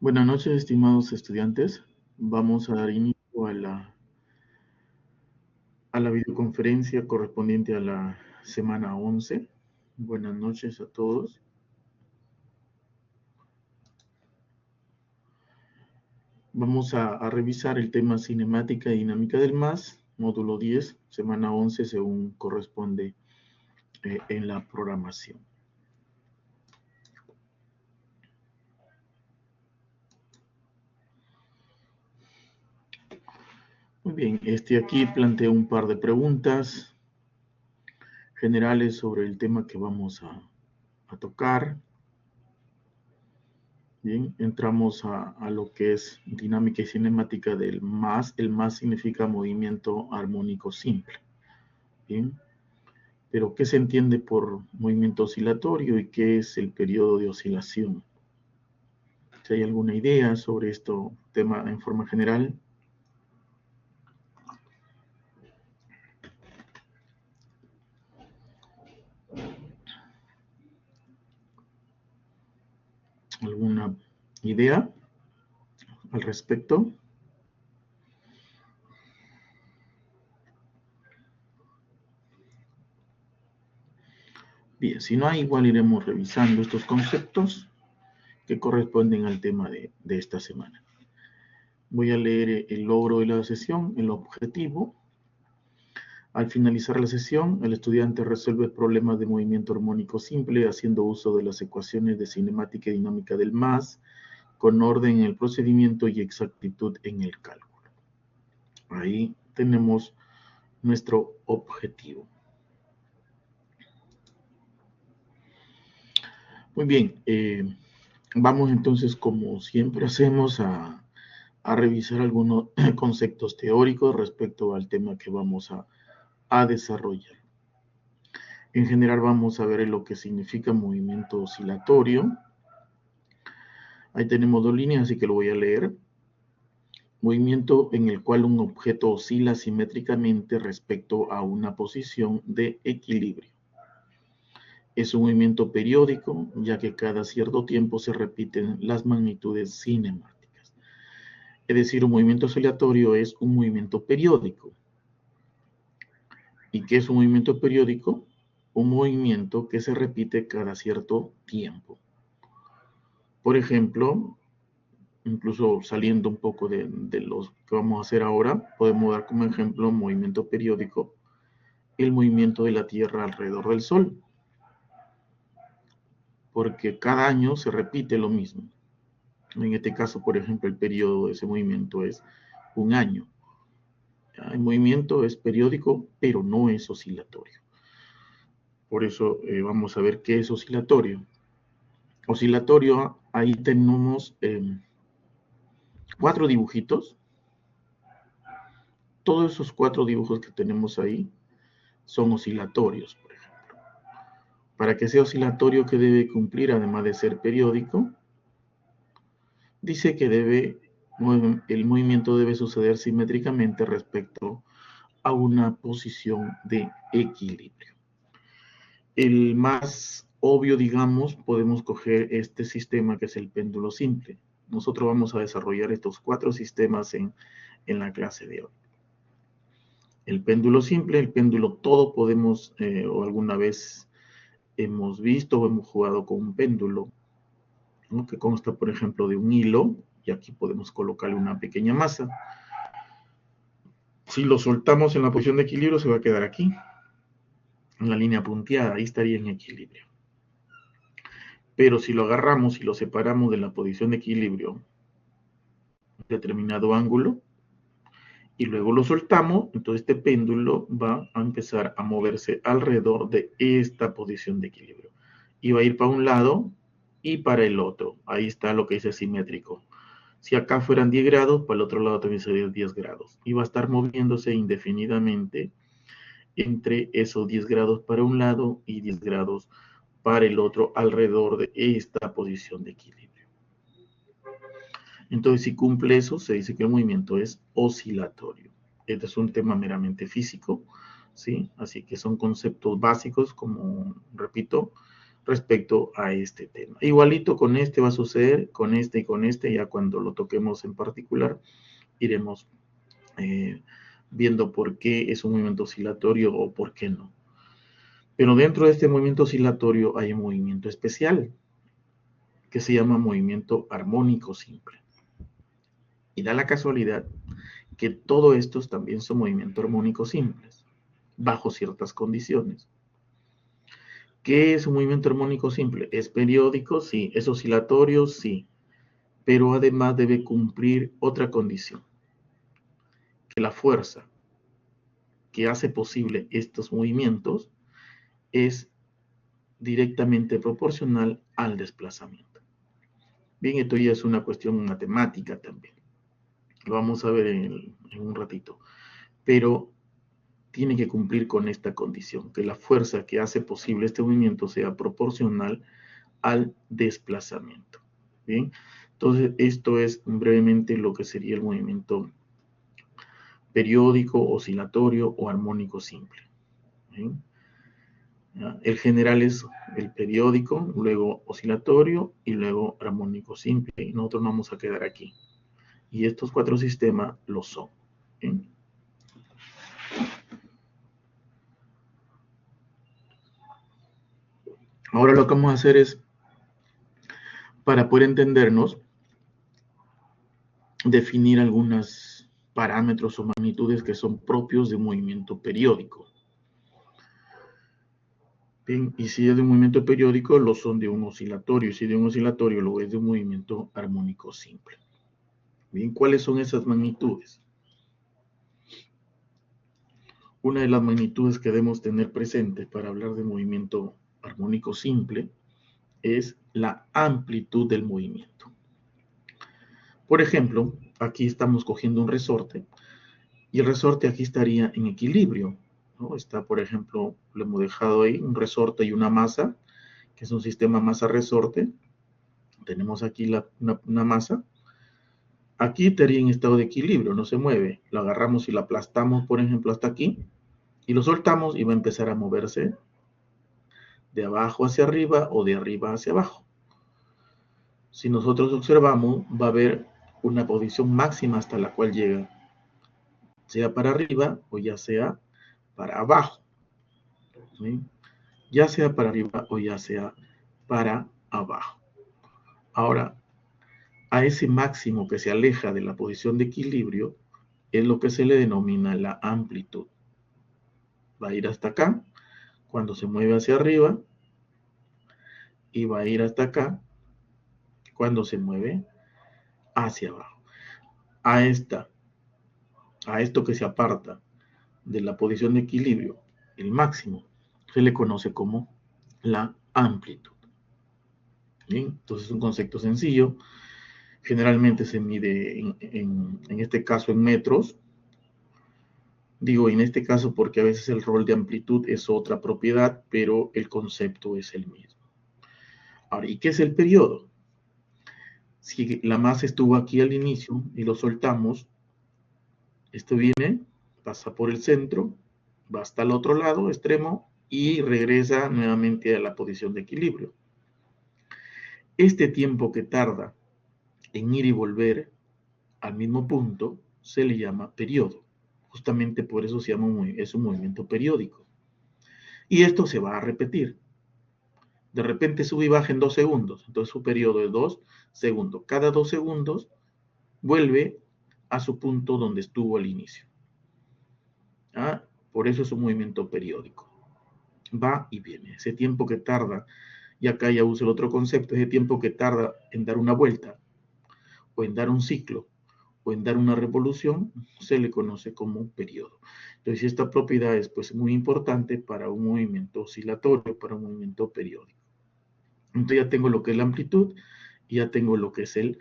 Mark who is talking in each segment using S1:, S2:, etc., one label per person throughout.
S1: Buenas noches, estimados estudiantes. Vamos a dar inicio a la videoconferencia correspondiente a la semana 11. Buenas noches a todos. Vamos a revisar el tema cinemática y dinámica del MAS, módulo 10, semana 11, según corresponde en la programación. Muy bien, aquí planteo un par de preguntas generales sobre el tema que vamos a tocar. Bien, entramos a lo que es dinámica y cinemática del MAS. El MAS significa movimiento armónico simple. Bien, pero ¿qué se entiende por movimiento oscilatorio y qué es el periodo de oscilación? Si hay alguna idea sobre esto, tema en forma general. ¿Alguna idea al respecto? Bien, si no hay, igual iremos revisando estos conceptos que corresponden al tema de esta semana. Voy a leer el logro de la sesión, el objetivo. Al finalizar la sesión, el estudiante resuelve problemas de movimiento armónico simple haciendo uso de las ecuaciones de cinemática y dinámica del MAS con orden en el procedimiento y exactitud en el cálculo. Ahí tenemos nuestro objetivo. Muy bien, vamos entonces, como siempre hacemos, a revisar algunos conceptos teóricos respecto al tema que vamos a desarrollar. En general vamos a ver lo que significa movimiento oscilatorio. Ahí tenemos dos líneas, así que lo voy a leer. Movimiento en el cual un objeto oscila simétricamente respecto a una posición de equilibrio. Es un movimiento periódico, ya que cada cierto tiempo se repiten las magnitudes cinemáticas. Es decir, un movimiento oscilatorio es un movimiento periódico. ¿Y qué es un movimiento periódico? Un movimiento que se repite cada cierto tiempo. Por ejemplo, incluso saliendo un poco de los que vamos a hacer ahora, podemos dar como ejemplo movimiento periódico el movimiento de la Tierra alrededor del Sol, porque cada año se repite lo mismo. En este caso, por ejemplo, el periodo de ese movimiento es un año. El movimiento es periódico, pero no es oscilatorio. Por eso vamos a ver qué es oscilatorio. Oscilatorio, ahí tenemos 4 dibujitos. Todos esos 4 dibujos que tenemos ahí son oscilatorios, por ejemplo. Para que sea oscilatorio, ¿qué debe cumplir además de ser periódico? Dice que el movimiento debe suceder simétricamente respecto a una posición de equilibrio. El más obvio, digamos, podemos coger este sistema que es el péndulo simple. Nosotros vamos a desarrollar estos 4 sistemas en la clase de hoy. El péndulo simple, el péndulo todo podemos, o alguna vez hemos visto o hemos jugado con un péndulo, ¿no? Que consta, por ejemplo, de un hilo, y aquí podemos colocarle una pequeña masa. Si lo soltamos en la posición de equilibrio, se va a quedar aquí, en la línea punteada, ahí estaría en equilibrio. Pero si lo agarramos y lo separamos de la posición de equilibrio, un determinado ángulo, y luego lo soltamos, entonces este péndulo va a empezar a moverse alrededor de esta posición de equilibrio. Y va a ir para un lado y para el otro. Ahí está lo que dice simétrico. Si acá fueran 10 grados, para el otro lado también serían 10 grados. Y va a estar moviéndose indefinidamente entre esos 10 grados para un lado y 10 grados para el otro alrededor de esta posición de equilibrio. Entonces, si cumple eso, se dice que el movimiento es oscilatorio. Este es un tema meramente físico, ¿sí? Así que son conceptos básicos, como, repito, respecto a este tema. Igualito con este va a suceder, con este y con este, ya cuando lo toquemos en particular, iremos viendo por qué es un movimiento oscilatorio o por qué no. Pero dentro de este movimiento oscilatorio hay un movimiento especial que se llama movimiento armónico simple. Y da la casualidad que todos estos también son movimientos armónicos simples, bajo ciertas condiciones. ¿Qué es un movimiento armónico simple? ¿Es periódico? Sí. ¿Es oscilatorio? Sí. Pero además debe cumplir otra condición, que la fuerza que hace posible estos movimientos es directamente proporcional al desplazamiento. Bien, esto ya es una cuestión matemática también. Lo vamos a ver en un ratito. Pero tiene que cumplir con esta condición, que la fuerza que hace posible este movimiento sea proporcional al desplazamiento. Bien, entonces esto es brevemente lo que sería el movimiento periódico, oscilatorio o armónico simple. Bien. El general es el periódico, luego oscilatorio y luego armónico simple. Y nosotros nos vamos a quedar aquí. Y estos cuatro sistemas lo son. ¿Bien? Ahora lo que vamos a hacer es, para poder entendernos, definir algunos parámetros o magnitudes que son propios de un movimiento periódico. Bien, y si es de un movimiento periódico, lo son de un oscilatorio. Y si de un oscilatorio lo es de un movimiento armónico simple. Bien, ¿cuáles son esas magnitudes? Una de las magnitudes que debemos tener presente para hablar de movimiento armónico simple es la amplitud del movimiento. Por ejemplo, aquí estamos cogiendo un resorte y el resorte aquí estaría en equilibrio, ¿no? Está, por ejemplo, lo hemos dejado ahí, un resorte y una masa, que es un sistema masa-resorte. Tenemos aquí una masa. Aquí estaría en estado de equilibrio, no se mueve. Lo agarramos y lo aplastamos, por ejemplo, hasta aquí, y lo soltamos y va a empezar a moverse de abajo hacia arriba o de arriba hacia abajo. Si nosotros observamos, va a haber una posición máxima hasta la cual llega, sea para arriba o ya sea para abajo. ¿Sí? Ya sea para arriba o ya sea para abajo. Ahora, a ese máximo que se aleja de la posición de equilibrio es lo que se le denomina la amplitud. Va a ir hasta acá cuando se mueve hacia arriba y va a ir hasta acá cuando se mueve hacia abajo. A esto que se aparta de la posición de equilibrio, el máximo, se le conoce como la amplitud. ¿Bien? Entonces es un concepto sencillo. Generalmente se mide en este caso en metros. Digo en este caso porque a veces el rol de amplitud es otra propiedad, pero el concepto es el mismo. Ahora, ¿y qué es el periodo? Si la masa estuvo aquí al inicio y lo soltamos, esto viene, pasa por el centro, va hasta el otro lado, extremo, y regresa nuevamente a la posición de equilibrio. Este tiempo que tarda en ir y volver al mismo punto se le llama periodo. Justamente por eso se llama es un movimiento periódico. Y esto se va a repetir. De repente sube y baja en 2 segundos. Entonces su periodo es 2 segundos. Cada 2 segundos vuelve a su punto donde estuvo al inicio. ¿Ah? Por eso es un movimiento periódico. Va y viene. Ese tiempo que tarda, y acá ya uso el otro concepto, ese tiempo que tarda en dar una vuelta, o en dar un ciclo, o en dar una revolución, se le conoce como un periodo. Entonces, esta propiedad es pues muy importante para un movimiento oscilatorio, para un movimiento periódico. Entonces ya tengo lo que es la amplitud y ya tengo lo que es el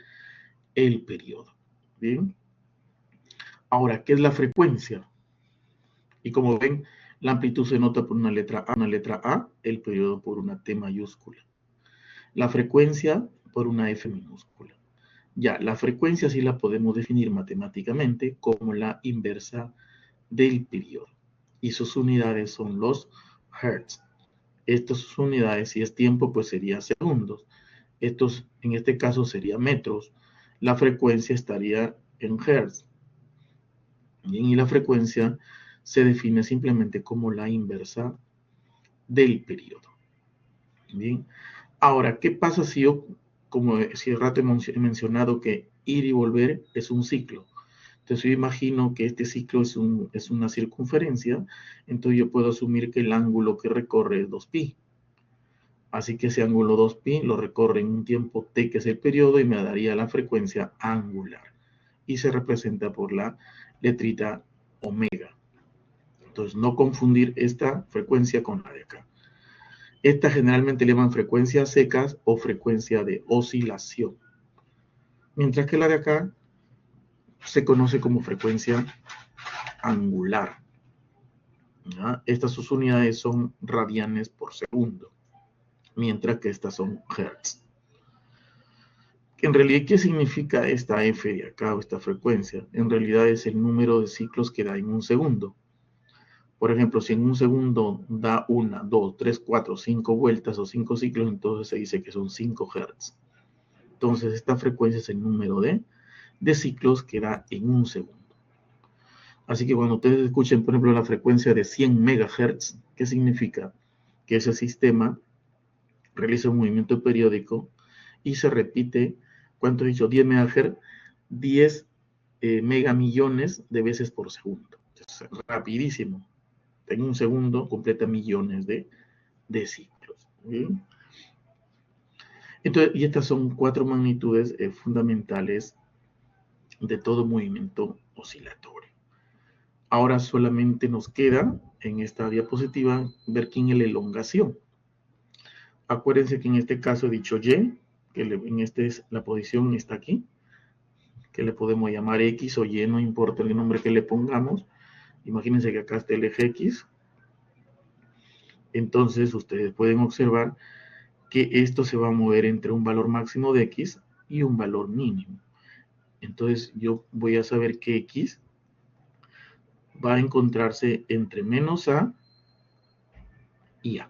S1: periodo. Bien. Ahora, ¿qué es la frecuencia? Y como ven, la amplitud se nota por una letra A, el periodo por una T mayúscula. La frecuencia por una F minúscula. Ya, la frecuencia sí la podemos definir matemáticamente como la inversa del periodo. Y sus unidades son los hertz. Estas sus unidades, si es tiempo, pues sería segundos. Estos, en este caso, sería metros. La frecuencia estaría en hertz. Bien, y la frecuencia se define simplemente como la inversa del periodo. Bien, ahora, ¿qué pasa si yo, como si el rato he mencionado que ir y volver es un ciclo? Entonces yo imagino que este ciclo es una circunferencia, entonces yo puedo asumir que el ángulo que recorre es 2pi. Así que ese ángulo 2pi lo recorre en un tiempo t, que es el periodo, y me daría la frecuencia angular. Y se representa por la letrita omega. Entonces no confundir esta frecuencia con la de acá. Esta generalmente le llaman frecuencias secas o frecuencia de oscilación. Mientras que la de acá se conoce como frecuencia angular. ¿Ya? Estas sus unidades son radianes por segundo, mientras que estas son hertz. En realidad, ¿qué significa esta F de acá o esta frecuencia? En realidad es el número de ciclos que da en un segundo. Por ejemplo, si en un segundo da 1, 2, 3, 4, 5 vueltas o 5 ciclos, entonces se dice que son 5 Hz. Entonces, esta frecuencia es el número de ciclos que da en un segundo. Así que cuando ustedes escuchen, por ejemplo, la frecuencia de 100 MHz, ¿qué significa? Que ese sistema realiza un movimiento periódico y se repite, ¿cuánto he dicho? 10 MHz, 10 megamillones de veces por segundo. Es rapidísimo. En un segundo completa millones de ciclos. ¿Bien? Entonces, y estas son 4 magnitudes fundamentales de todo movimiento oscilatorio. Ahora solamente nos queda en esta diapositiva ver quién es la elongación. Acuérdense que en este caso he dicho Y, que en este es la posición está aquí, que le podemos llamar X o Y, no importa el nombre que le pongamos. Imagínense que acá está el eje X. Entonces ustedes pueden observar que esto se va a mover entre un valor máximo de X y un valor mínimo. Entonces yo voy a saber que X va a encontrarse entre menos A y A.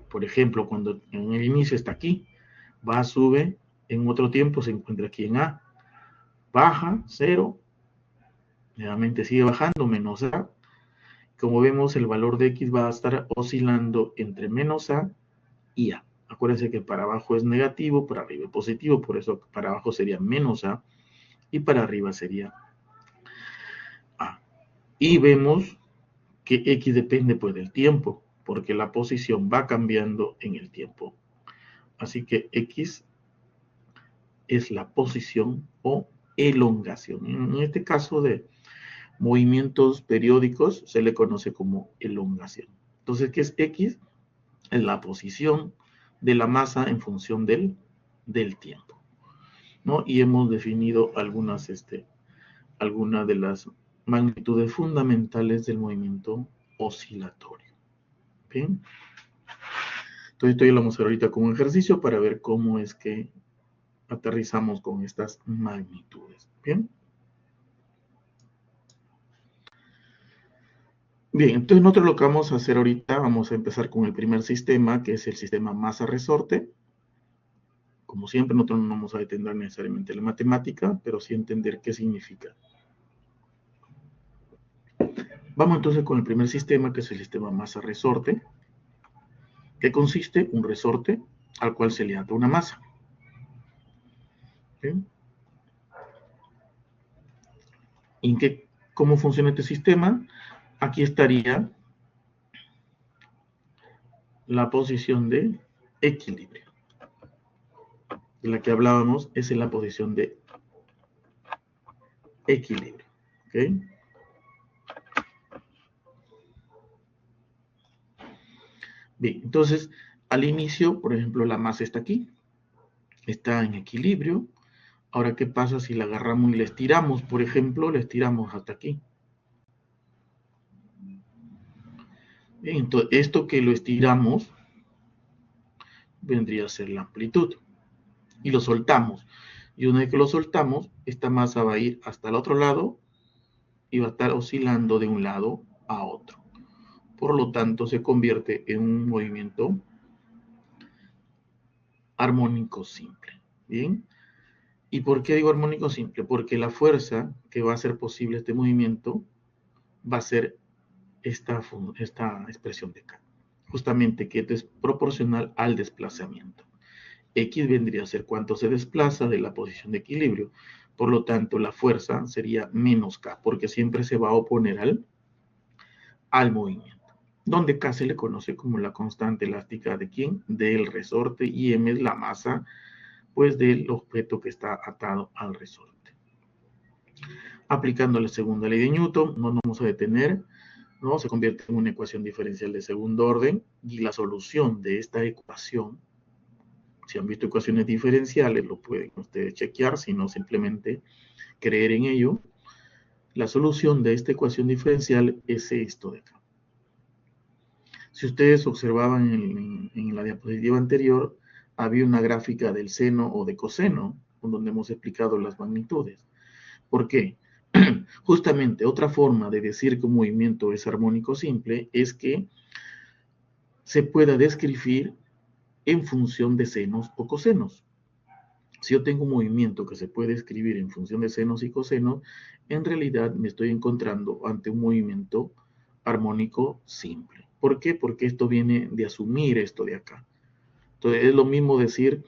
S1: Por ejemplo, cuando en el inicio está aquí, va, sube, en otro tiempo se encuentra aquí en A, baja, 0, nuevamente sigue bajando, menos A. Como vemos, el valor de X va a estar oscilando entre menos A y A. Acuérdense que para abajo es negativo, para arriba es positivo, por eso para abajo sería menos A y para arriba sería A. Y vemos que X depende pues del tiempo, porque la posición va cambiando en el tiempo. Así que X es la posición o elongación. En este caso de movimientos periódicos se le conoce como elongación. Entonces, ¿qué es X? Es la posición de la masa en función del tiempo, ¿no? Y hemos definido algunas de las magnitudes fundamentales del movimiento oscilatorio. Bien. Entonces, esto ya lo vamos a hacer ahorita como ejercicio para ver cómo es que aterrizamos con estas magnitudes. Bien. Bien, entonces nosotros lo que vamos a hacer ahorita, vamos a empezar con el primer sistema, que es el sistema masa-resorte. Como siempre, nosotros no vamos a detener necesariamente la matemática, pero sí entender qué significa. Vamos entonces con el primer sistema, que es el sistema masa-resorte, que consiste en un resorte al cual se le ata una masa. ¿Bien? ¿Y cómo funciona este sistema? Aquí estaría la posición de equilibrio. De la que hablábamos es en la posición de equilibrio. ¿Okay? Bien, entonces al inicio, por ejemplo, la masa está aquí, está en equilibrio. Ahora, ¿qué pasa si la agarramos y la estiramos? Por ejemplo, la estiramos hasta aquí. Bien, entonces esto que lo estiramos vendría a ser la amplitud. Y lo soltamos. Y una vez que lo soltamos, esta masa va a ir hasta el otro lado y va a estar oscilando de un lado a otro. Por lo tanto, se convierte en un movimiento armónico simple. ¿Bien? ¿Y por qué digo armónico simple? Porque la fuerza que va a hacer posible este movimiento va a ser esta expresión de acá. Justamente que es proporcional al desplazamiento. X vendría a ser cuánto se desplaza de la posición de equilibrio. Por lo tanto, la fuerza sería menos K, porque siempre se va a oponer al movimiento. Donde K se le conoce como la constante elástica de ¿quién? Del resorte, y M es la masa pues del objeto que está atado al resorte. Aplicando la segunda ley de Newton, no nos vamos a detener, ¿no? Se convierte en una ecuación diferencial de segundo orden, y la solución de esta ecuación, si han visto ecuaciones diferenciales, lo pueden ustedes chequear, si no simplemente creer en ello. La solución de esta ecuación diferencial es esto de acá. Si ustedes observaban en la diapositiva anterior, había una gráfica del seno o de coseno, donde hemos explicado las magnitudes. ¿Por qué? Justamente otra forma de decir que un movimiento es armónico simple es que se pueda describir en función de senos o cosenos. Si yo tengo un movimiento que se puede escribir en función de senos y cosenos, en realidad me estoy encontrando ante un movimiento armónico simple. ¿Por qué? Porque esto viene de asumir esto de acá. Entonces es lo mismo decir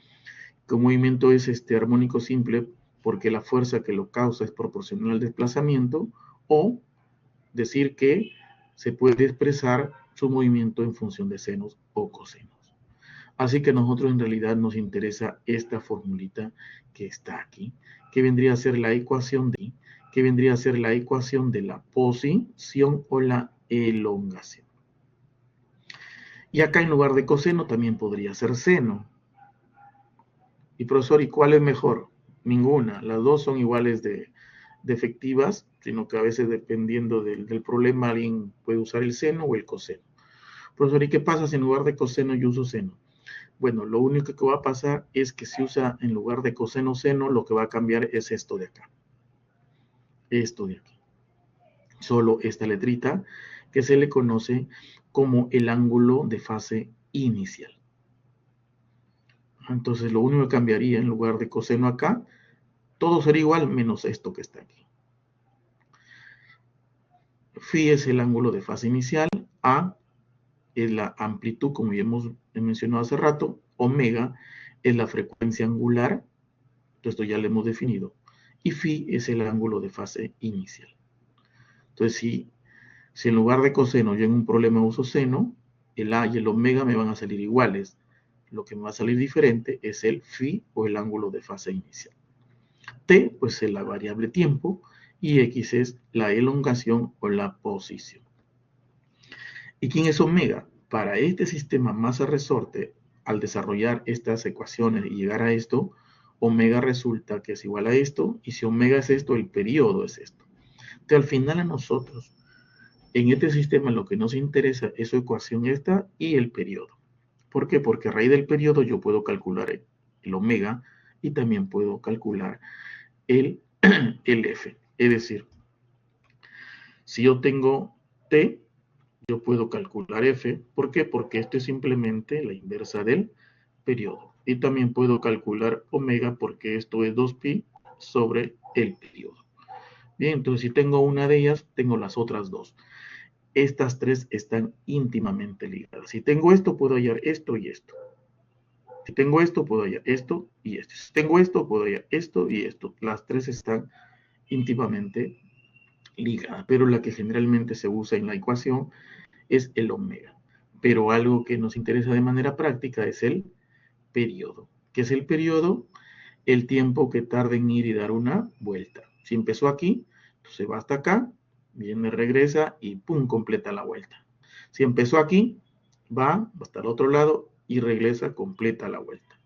S1: que un movimiento es armónico simple porque la fuerza que lo causa es proporcional al desplazamiento, o decir que se puede expresar su movimiento en función de senos o cosenos. Así que a nosotros en realidad nos interesa esta formulita que está aquí, que vendría a ser la ecuación de la posición o la elongación. Y acá en lugar de coseno también podría ser seno. Y profesor, ¿y cuál es mejor? Ninguna, las dos son iguales de efectivas, sino que a veces dependiendo del problema alguien puede usar el seno o el coseno. Profesor, ¿y qué pasa si en lugar de coseno yo uso seno? Bueno, lo único que va a pasar es que si usa en lugar de coseno seno, lo que va a cambiar es esto de acá. Esto de aquí. Solo esta letrita que se le conoce como el ángulo de fase inicial. Entonces lo único que cambiaría en lugar de coseno acá, todo sería igual menos esto que está aquí. Phi es el ángulo de fase inicial, A es la amplitud, como ya hemos mencionado hace rato, omega es la frecuencia angular, esto ya lo hemos definido, y phi es el ángulo de fase inicial. Entonces, si en lugar de coseno yo en un problema uso seno, el A y el omega me van a salir iguales. Lo que me va a salir diferente es el phi o el ángulo de fase inicial. T, pues es la variable tiempo, y X es la elongación o la posición. ¿Y quién es omega? Para este sistema masa-resorte, al desarrollar estas ecuaciones y llegar a esto, omega resulta que es igual a esto, y si omega es esto, el periodo es esto. Entonces, al final a nosotros, en este sistema lo que nos interesa es su ecuación esta y el periodo. ¿Por qué? Porque a raíz del periodo yo puedo calcular el omega y también puedo calcular el F. Es decir, si yo tengo T, yo puedo calcular F. ¿Por qué? Porque esto es simplemente la inversa del periodo. Y también puedo calcular omega porque esto es 2pi sobre el periodo. Bien, entonces si tengo una de ellas, tengo las otras dos. Estas tres están íntimamente ligadas. Si tengo esto, puedo hallar esto y esto. Si tengo esto, puedo hallar esto y esto. Si tengo esto, puedo hallar esto y esto. Las tres están íntimamente ligadas, pero la que generalmente se usa en la ecuación es el omega. Pero algo que nos interesa de manera práctica es el periodo. ¿Qué es el periodo? El tiempo que tarda en ir y dar una vuelta. Si empezó aquí, entonces va hasta acá, viene, regresa y pum, completa la vuelta. Si empezó aquí, va hasta el otro lado y regresa, completa la vuelta.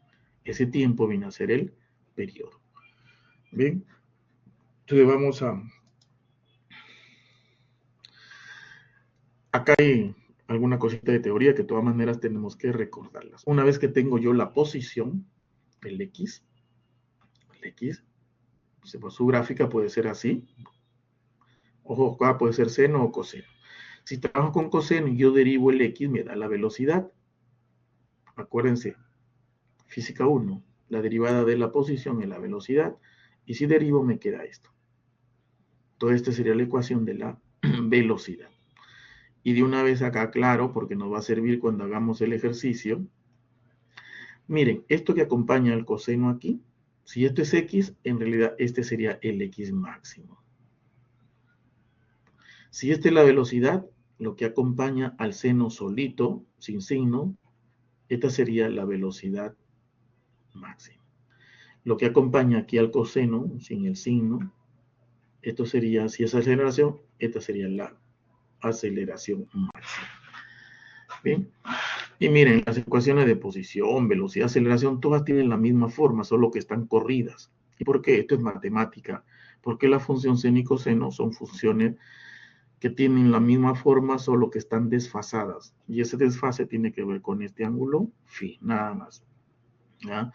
S1: Ese tiempo viene a ser el periodo. Bien, entonces vamos a... Acá hay alguna cosita de teoría que de todas maneras tenemos que recordarlas. Una vez que tengo yo la posición, el X, pues su gráfica puede ser así. Ojo, acá puede ser seno o coseno. Si trabajo con coseno y yo derivo el x, me da la velocidad. Acuérdense, física 1, la derivada de la posición es la velocidad, y si derivo me queda esto. Entonces esta sería la ecuación de la velocidad. Y de una vez acá, claro, porque nos va a servir cuando hagamos el ejercicio. Miren, esto que acompaña al coseno aquí, si esto es x, en realidad este sería el x máximo. Si esta es la velocidad, lo que acompaña al seno solito, sin signo, esta sería la velocidad máxima. Lo que acompaña aquí al coseno, sin el signo, esto sería, si es aceleración, esta sería la aceleración máxima. Bien. Y miren, las ecuaciones de posición, velocidad, aceleración, todas tienen la misma forma, solo que están corridas. ¿Y por qué? Esto es matemática. Porque la función seno y coseno son funciones que tienen la misma forma, solo que están desfasadas. Y ese desfase tiene que ver con este ángulo phi, nada más. ¿Ya?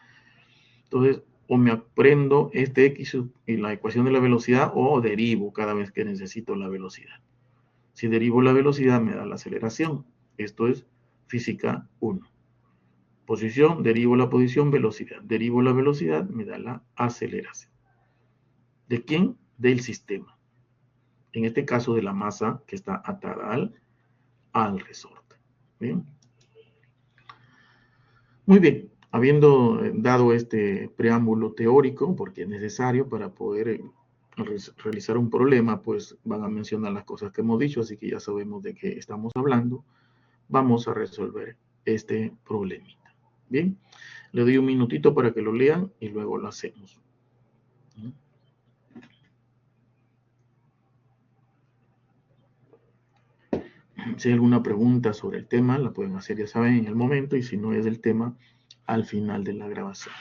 S1: Entonces, o me aprendo este x y la ecuación de la velocidad, o derivo cada vez que necesito la velocidad. Si derivo la velocidad, me da la aceleración. Esto es física 1. Posición, derivo la posición, velocidad. Derivo la velocidad, me da la aceleración. ¿De quién? Del sistema. En este caso de la masa que está atada al resorte. ¿Bien? Muy bien. Habiendo dado este preámbulo teórico, porque es necesario para poder realizar un problema, pues van a mencionar las cosas que hemos dicho, así que ya sabemos de qué estamos hablando. Vamos a resolver este problemita. Bien. Le doy un minutito para que lo lean y luego lo hacemos. Si hay alguna pregunta sobre el tema, la pueden hacer, ya saben, en el momento, y si no es del tema, al final de la grabación.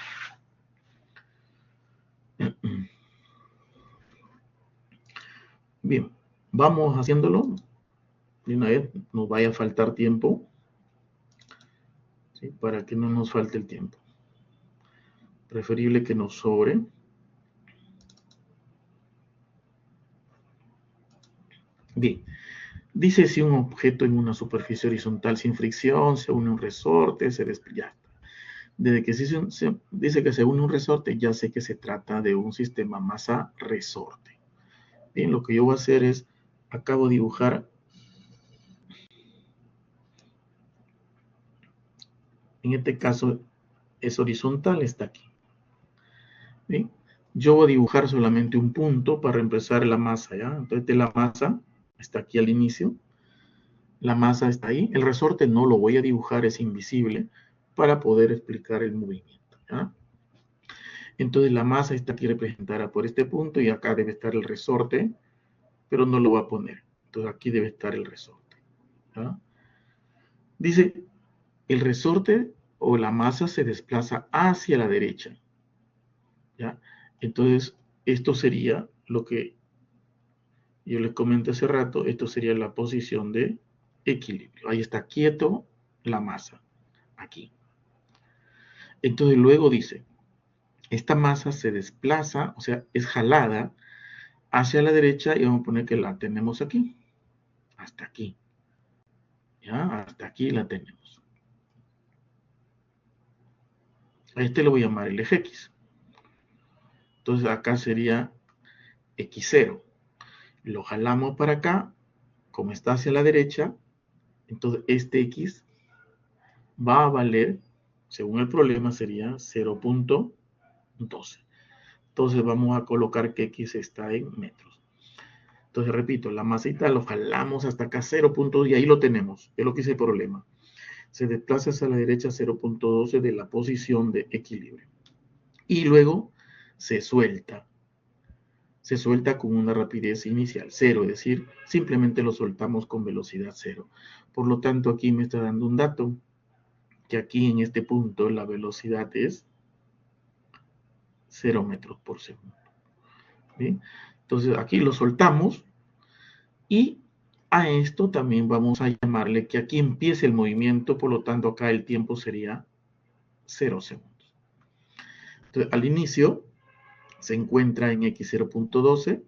S1: Bien, vamos haciéndolo. De una vez nos vaya a faltar tiempo, ¿sí? Para que no nos falte el tiempo. Preferible que nos sobre. Bien, dice si un objeto en una superficie horizontal sin fricción se une a un resorte, se despliega. Desde que dice que se une un resorte, ya sé que se trata de un sistema masa-resorte. Bien, lo que yo voy a hacer es, acabo de dibujar, en este caso es horizontal, está aquí. Bien, yo voy a dibujar solamente un punto para reemplazar la masa, ¿ya? Entonces la masa está aquí al inicio, la masa está ahí, el resorte no lo voy a dibujar, es invisible, para poder explicar el movimiento, ¿ya? Entonces la masa está aquí representada por este punto y acá debe estar el resorte, pero no lo voy a poner. Entonces aquí debe estar el resorte, ¿ya? Dice, el resorte o la masa se desplaza hacia la derecha, ¿ya? Entonces, esto sería lo que yo les comenté hace rato, esto sería la posición de equilibrio. Ahí está quieto la masa, aquí. Entonces luego dice, esta masa se desplaza, o sea, es jalada hacia la derecha y vamos a poner que la tenemos aquí, hasta aquí. ¿Ya? Hasta aquí la tenemos. A este le voy a llamar el eje X. Entonces acá sería X0. Lo jalamos para acá, como está hacia la derecha, entonces este X va a valer, según el problema, sería 0.12. Entonces vamos a colocar que X está en metros. Entonces repito, la masita lo jalamos hasta acá 0.2 y ahí lo tenemos. Es lo que dice el problema. Se desplaza hacia la derecha 0.12 de la posición de equilibrio. Y luego se suelta. Se suelta con una rapidez inicial 0, es decir, simplemente lo soltamos con velocidad 0. Por lo tanto, aquí me está dando un dato, que aquí en este punto la velocidad es 0 metros por segundo. ¿Bien? Entonces aquí lo soltamos y a esto también vamos a llamarle que aquí empiece el movimiento, por lo tanto acá el tiempo sería 0 segundos. Entonces al inicio se encuentra en x0.12,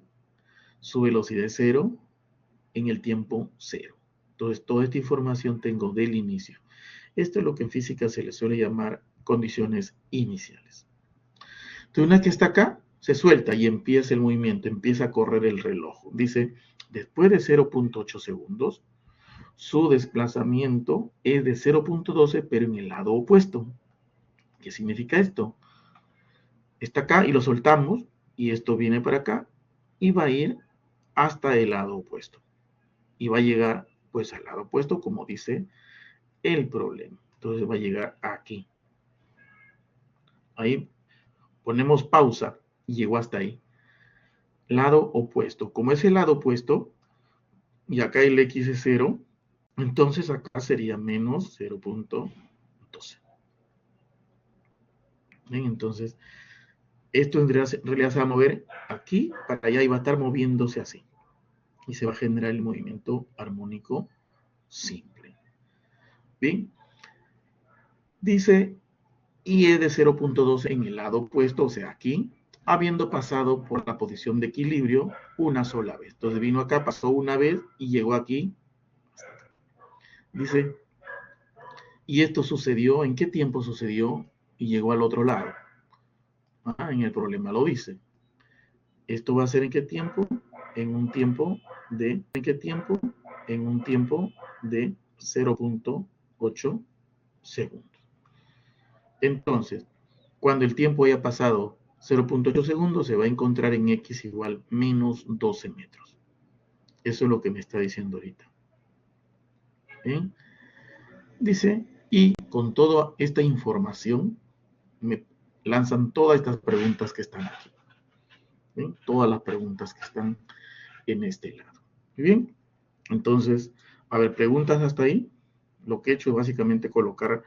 S1: su velocidad es 0, en el tiempo 0. Entonces, toda esta información tengo del inicio. Esto es lo que en física se le suele llamar condiciones iniciales. Entonces, una que está acá, se suelta y empieza el movimiento, empieza a correr el reloj. Dice, después de 0.8 segundos, su desplazamiento es de 0.12, pero en el lado opuesto. ¿Qué significa esto? Está acá y lo soltamos, y esto viene para acá, y va a ir hasta el lado opuesto. Y va a llegar, pues, al lado opuesto, como dice el problema. Entonces va a llegar aquí. Ahí ponemos pausa y llegó hasta ahí. Lado opuesto. Como es el lado opuesto, y acá el X es 0, entonces acá sería menos 0.12. ¿Ven? Entonces, esto en realidad se va a mover aquí para allá y va a estar moviéndose así. Y se va a generar el movimiento armónico simple. Bien. Dice, y es de 0.12 en el lado opuesto, o sea, aquí, habiendo pasado por la posición de equilibrio una sola vez. Entonces vino acá, pasó una vez y llegó aquí. Dice, y esto sucedió, ¿en qué tiempo sucedió? Y llegó al otro lado. En el problema lo dice. ¿Esto va a ser en qué tiempo? En un tiempo de, ¿en qué tiempo? En un tiempo de 0.8 segundos. Entonces, cuando el tiempo haya pasado 0.8 segundos, se va a encontrar en X igual menos 12 metros. Eso es lo que me está diciendo ahorita. ¿Bien? Dice, y con toda esta información, me lanzan todas estas preguntas que están aquí. ¿Bien? Todas las preguntas que están en este lado. Bien, entonces, a ver, preguntas hasta ahí. Lo que he hecho es básicamente colocar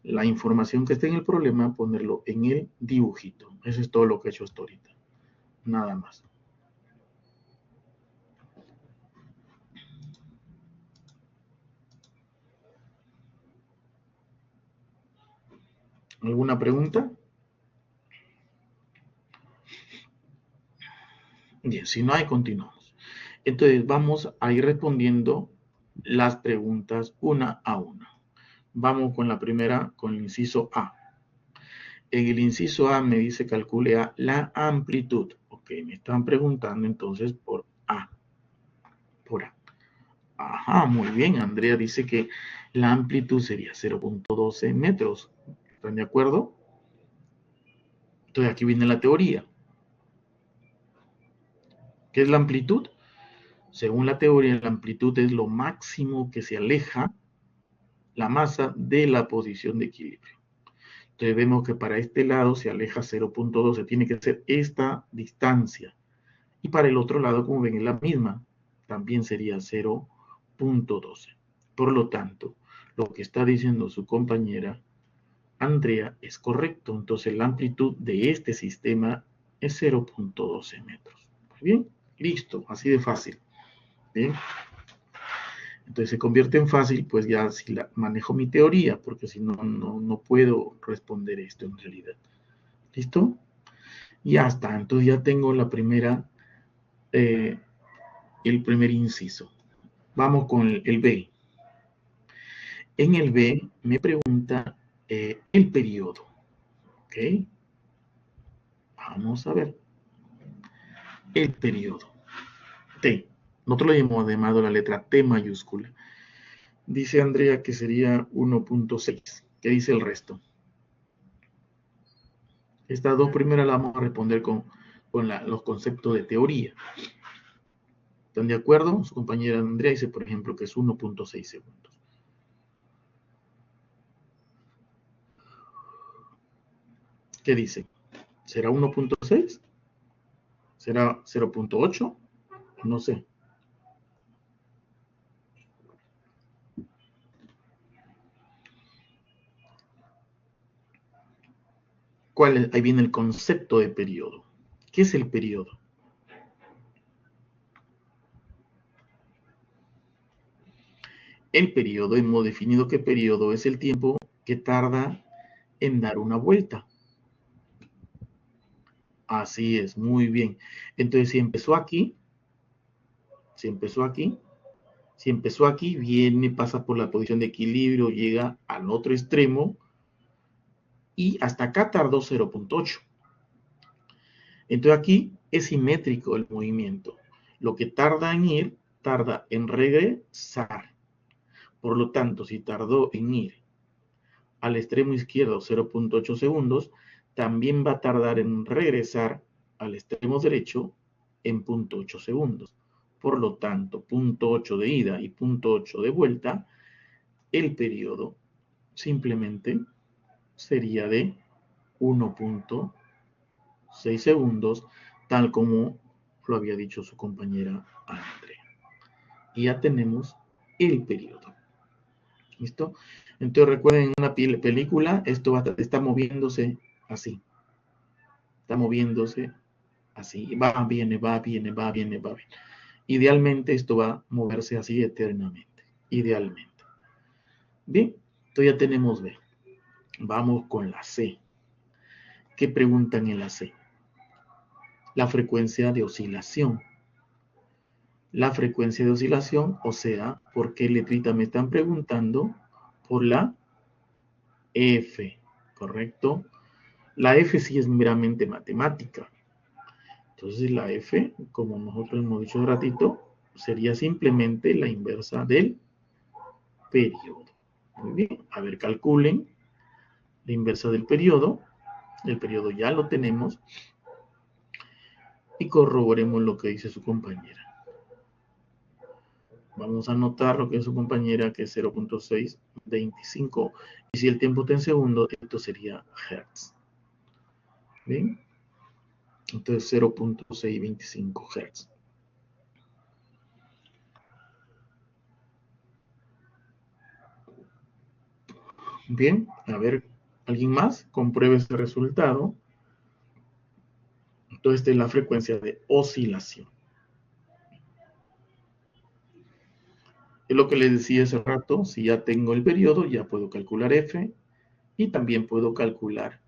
S1: la información que está en el problema, ponerlo en el dibujito. Eso es todo lo que he hecho hasta ahorita. Nada más. ¿Alguna pregunta? Bien, si no hay, continuamos. Entonces vamos a ir respondiendo las preguntas una a una. Vamos con la primera, con el inciso A. En el inciso A me dice calcule la amplitud. Ok, me están preguntando entonces por A. Por A. Ajá, muy bien. Andrea dice que la amplitud sería 0.12 metros. ¿Están de acuerdo? Entonces aquí viene la teoría. ¿Qué es la amplitud? Según la teoría, la amplitud es lo máximo que se aleja la masa de la posición de equilibrio. Entonces vemos que para este lado se aleja 0.12, tiene que ser esta distancia. Y para el otro lado, como ven, es la misma, también sería 0.12. Por lo tanto, lo que está diciendo su compañera Andrea es correcto. Entonces la amplitud de este sistema es 0.12 metros. Muy bien, listo, así de fácil. Bien. Entonces se convierte en fácil, pues ya si manejo mi teoría, porque si no, no puedo responder esto en realidad. ¿Listo? Ya está, entonces ya tengo la primera, el primer inciso. Vamos con el B. En el B me pregunta el periodo. ¿Ok? Vamos a ver. El periodo. T. Nosotros lo hemos llamado la letra T mayúscula. Dice Andrea que sería 1.6. ¿Qué dice el resto? Estas dos primeras las vamos a responder con los conceptos de teoría. ¿Están de acuerdo? Su compañera Andrea dice, por ejemplo, que es 1.6 segundos. ¿Qué dice? ¿Será 1.6? ¿Será 0.8? No sé. ¿Cuál es? Ahí viene el concepto de periodo. ¿Qué es el periodo? El periodo, hemos definido que periodo es el tiempo que tarda en dar una vuelta. Así es, muy bien. Entonces, si empezó aquí, Si empezó aquí, viene, pasa por la posición de equilibrio, llega al otro extremo y hasta acá tardó 0.8. Entonces aquí es simétrico el movimiento. Lo que tarda en ir, tarda en regresar. Por lo tanto, si tardó en ir al extremo izquierdo 0.8 segundos, también va a tardar en regresar al extremo derecho en 0.8 segundos. Por lo tanto, 0.8 de ida y 0.8 de vuelta, el periodo simplemente sería de 1.6 segundos, tal como lo había dicho su compañera Andrea. Y ya tenemos el periodo. ¿Listo? Entonces recuerden, en una película esto está moviéndose así. Está moviéndose así. Va, viene, va, viene, va, viene, va, viene. Idealmente esto va a moverse así eternamente. Idealmente. Bien, entonces ya tenemos B. Vamos con la C. ¿Qué preguntan en la C? La frecuencia de oscilación. La frecuencia de oscilación, o sea, ¿por qué letrita me están preguntando? Por la F, ¿correcto? La F sí es meramente matemática. Entonces la F, como nosotros hemos dicho un ratito, sería simplemente la inversa del periodo. Muy bien, a ver, calculen la inversa del periodo. El periodo ya lo tenemos. Y corroboremos lo que dice su compañera. Vamos a anotar lo que es su compañera, que es 0.625. Y si el tiempo está en segundos, esto sería Hertz. ¿Bien? Entonces 0.625 Hertz. Bien, a ver, ¿alguien más? Compruebe ese resultado. Entonces, esta es la frecuencia de oscilación. Es lo que les decía hace rato, si ya tengo el periodo, ya puedo calcular F y también puedo calcular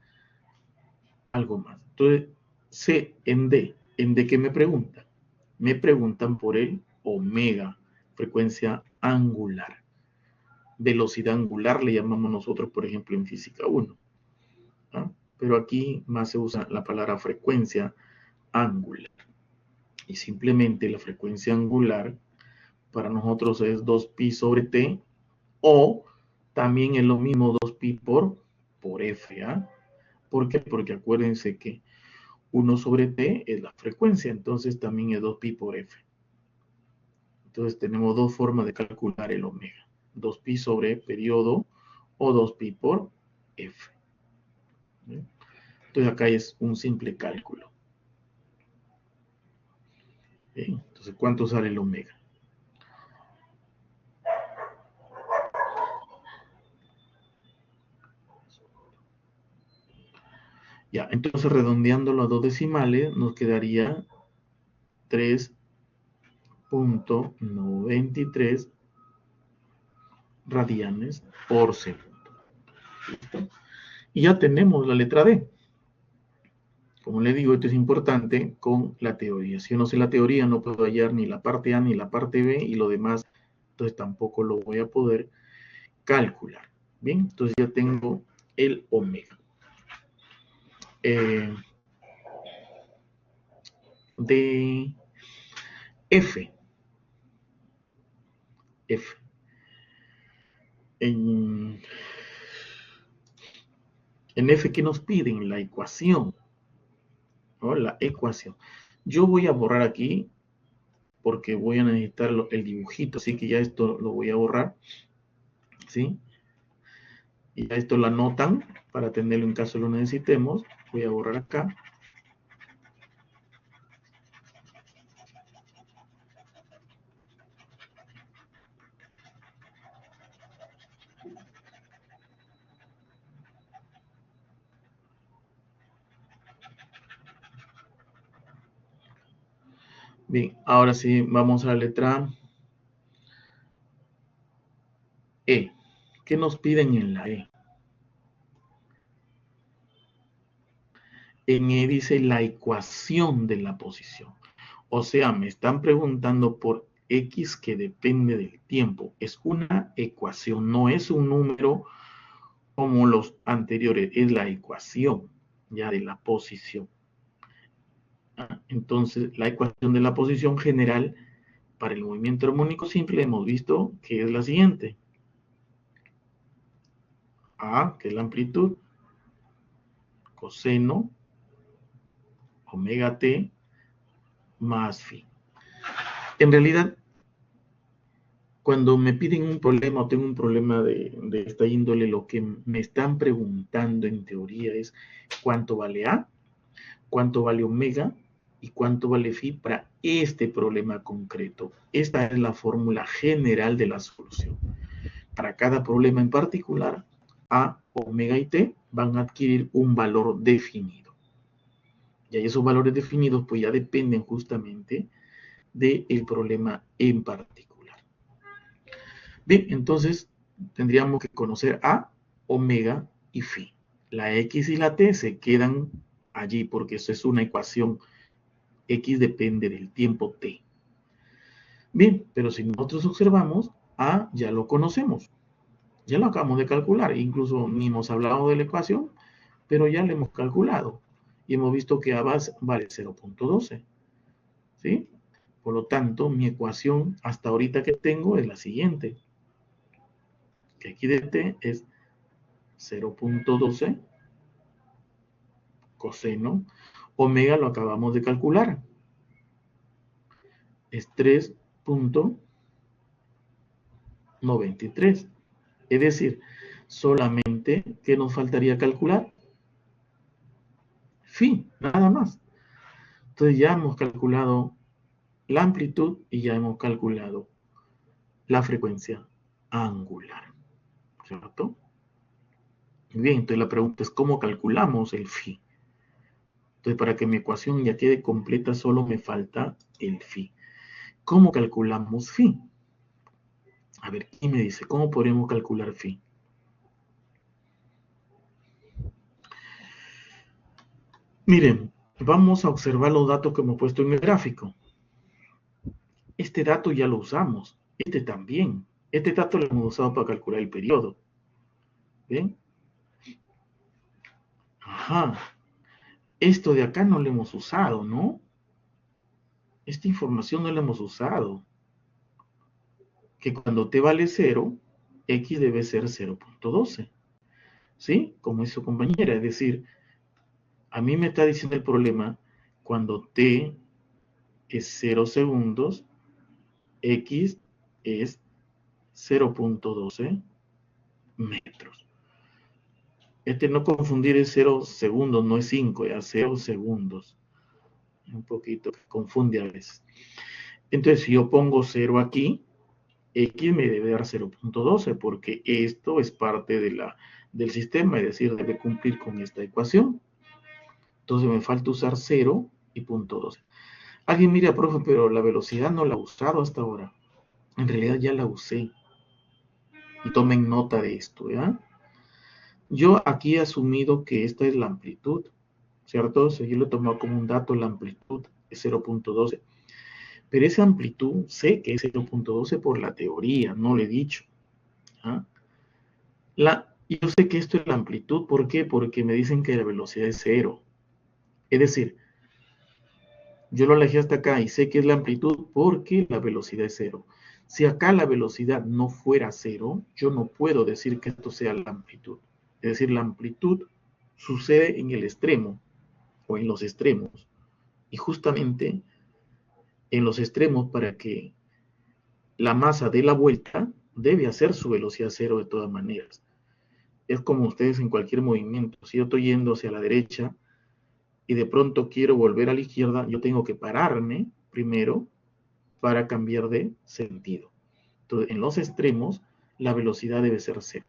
S1: algo más. Entonces, C en D. ¿En D qué me preguntan? Me preguntan por el omega, frecuencia angular. Velocidad angular le llamamos nosotros, por ejemplo, en física 1. ¿Ah? Pero aquí más se usa la palabra frecuencia angular. Y simplemente la frecuencia angular para nosotros es 2pi sobre t, o también es lo mismo 2pi por f. ¿Ah? ¿Por qué? Porque acuérdense que 1 sobre t es la frecuencia, entonces también es 2pi por f. Entonces tenemos dos formas de calcular el omega. 2pi sobre periodo o 2pi por f. Entonces acá es un simple cálculo. Bien, entonces, ¿cuánto sale el omega? Ya, entonces redondeándolo a dos decimales, nos quedaría 3.93 radianes por segundo. ¿Listo? Y ya tenemos la letra D. Como les digo, esto es importante con la teoría. Si yo no sé la teoría, no puedo hallar ni la parte A ni la parte B, y lo demás, entonces tampoco lo voy a poder calcular. Bien, entonces ya tengo el omega. De F. F. En F, ¿qué nos piden? La ecuación. ¿No? La ecuación. Yo voy a borrar aquí porque voy a necesitar el dibujito, así que ya esto lo voy a borrar. ¿Sí? Y ya esto lo anotan para tenerlo en caso lo necesitemos. Voy a borrar acá. Bien, ahora sí, vamos a la letra E. ¿Qué nos piden en la E? En dice la ecuación de la posición. O sea, me están preguntando por X que depende del tiempo. Es una ecuación, no es un número como los anteriores, es la ecuación ya de la posición. Entonces, la ecuación de la posición general para el movimiento armónico simple hemos visto que es la siguiente. A, que es la amplitud, coseno, omega t, más phi. En realidad, cuando me piden un problema o tengo un problema de esta índole, lo que me están preguntando en teoría es cuánto vale A, cuánto vale omega y cuánto vale phi para este problema concreto. Esta es la fórmula general de la solución. Para cada problema en particular, A, omega y T van a adquirir un valor definido. Y esos valores definidos pues ya dependen justamente del problema en particular. Bien, entonces tendríamos que conocer A, omega y phi. La X y la T se quedan allí porque eso es una ecuación. X depende del tiempo T. Bien, pero si nosotros observamos, A ya lo conocemos. Ya lo acabamos de calcular. Incluso ni hemos hablado de la ecuación, pero ya lo hemos calculado. Y hemos visto que A vale 0.12. ¿Sí? Por lo tanto, mi ecuación hasta ahorita que tengo es la siguiente. Que X de T es 0.12 coseno. Omega lo acabamos de calcular. Es 3.93. Es decir, solamente que nos faltaría calcular phi, nada más. Entonces ya hemos calculado la amplitud y ya hemos calculado la frecuencia angular, ¿cierto? Bien, entonces la pregunta es ¿cómo calculamos el phi? Entonces para que mi ecuación ya quede completa solo me falta el phi. ¿Cómo calculamos phi? A ver, ¿quién me dice cómo podemos calcular phi? Miren, vamos a observar los datos que hemos puesto en el gráfico. Este dato ya lo usamos, este también. Este dato lo hemos usado para calcular el periodo. ¿Ven? Ajá. Esto de acá no lo hemos usado, ¿no? Esta información no la hemos usado. Que cuando t vale 0, x debe ser 0.12. ¿Sí? Como es su compañera. Es decir, a mí me está diciendo el problema, cuando t es 0 segundos, x es 0.12 metros. No confundir es 0 segundos, no es 5, ya 0 segundos. Un poquito que confunde a veces. Entonces, si yo pongo 0 aquí, X me debe dar 0.12 porque esto es parte del sistema, es decir, debe cumplir con esta ecuación. Entonces me falta usar 0 y 0.12. Alguien mira, profe, pero la velocidad no la he usado hasta ahora. En realidad ya la usé. Y tomen nota de esto, ¿ya? Yo aquí he asumido que esta es la amplitud, ¿cierto? Yo lo he tomado como un dato, la amplitud es 0.12. Pero esa amplitud sé que es 0.12 por la teoría, no lo he dicho. ¿Ah? Yo sé que esto es la amplitud, ¿por qué? Porque me dicen que la velocidad es 0. Es decir, yo lo alejé hasta acá y sé que es la amplitud porque la velocidad es 0. Si acá la velocidad no fuera 0, yo no puedo decir que esto sea la amplitud. Es decir, la amplitud sucede en el extremo o en los extremos. Y justamente en los extremos, para que la masa dé la vuelta, debe hacer su velocidad 0 de todas maneras. Es como ustedes en cualquier movimiento. Si yo estoy yendo hacia la derecha y de pronto quiero volver a la izquierda, yo tengo que pararme primero para cambiar de sentido. Entonces, en los extremos, la velocidad debe ser 0.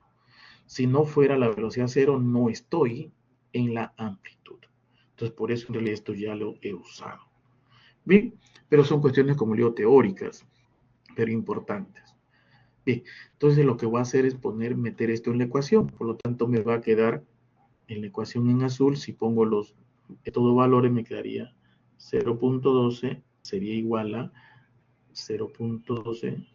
S1: Si no fuera la velocidad 0, no estoy en la amplitud. Entonces, por eso en realidad esto ya lo he usado. Bien, pero son cuestiones, como digo, teóricas, pero importantes. Bien, entonces lo que voy a hacer es meter esto en la ecuación. Por lo tanto, me va a quedar en la ecuación en azul. Si pongo todos valores, me quedaría 0.12 sería igual a 0.12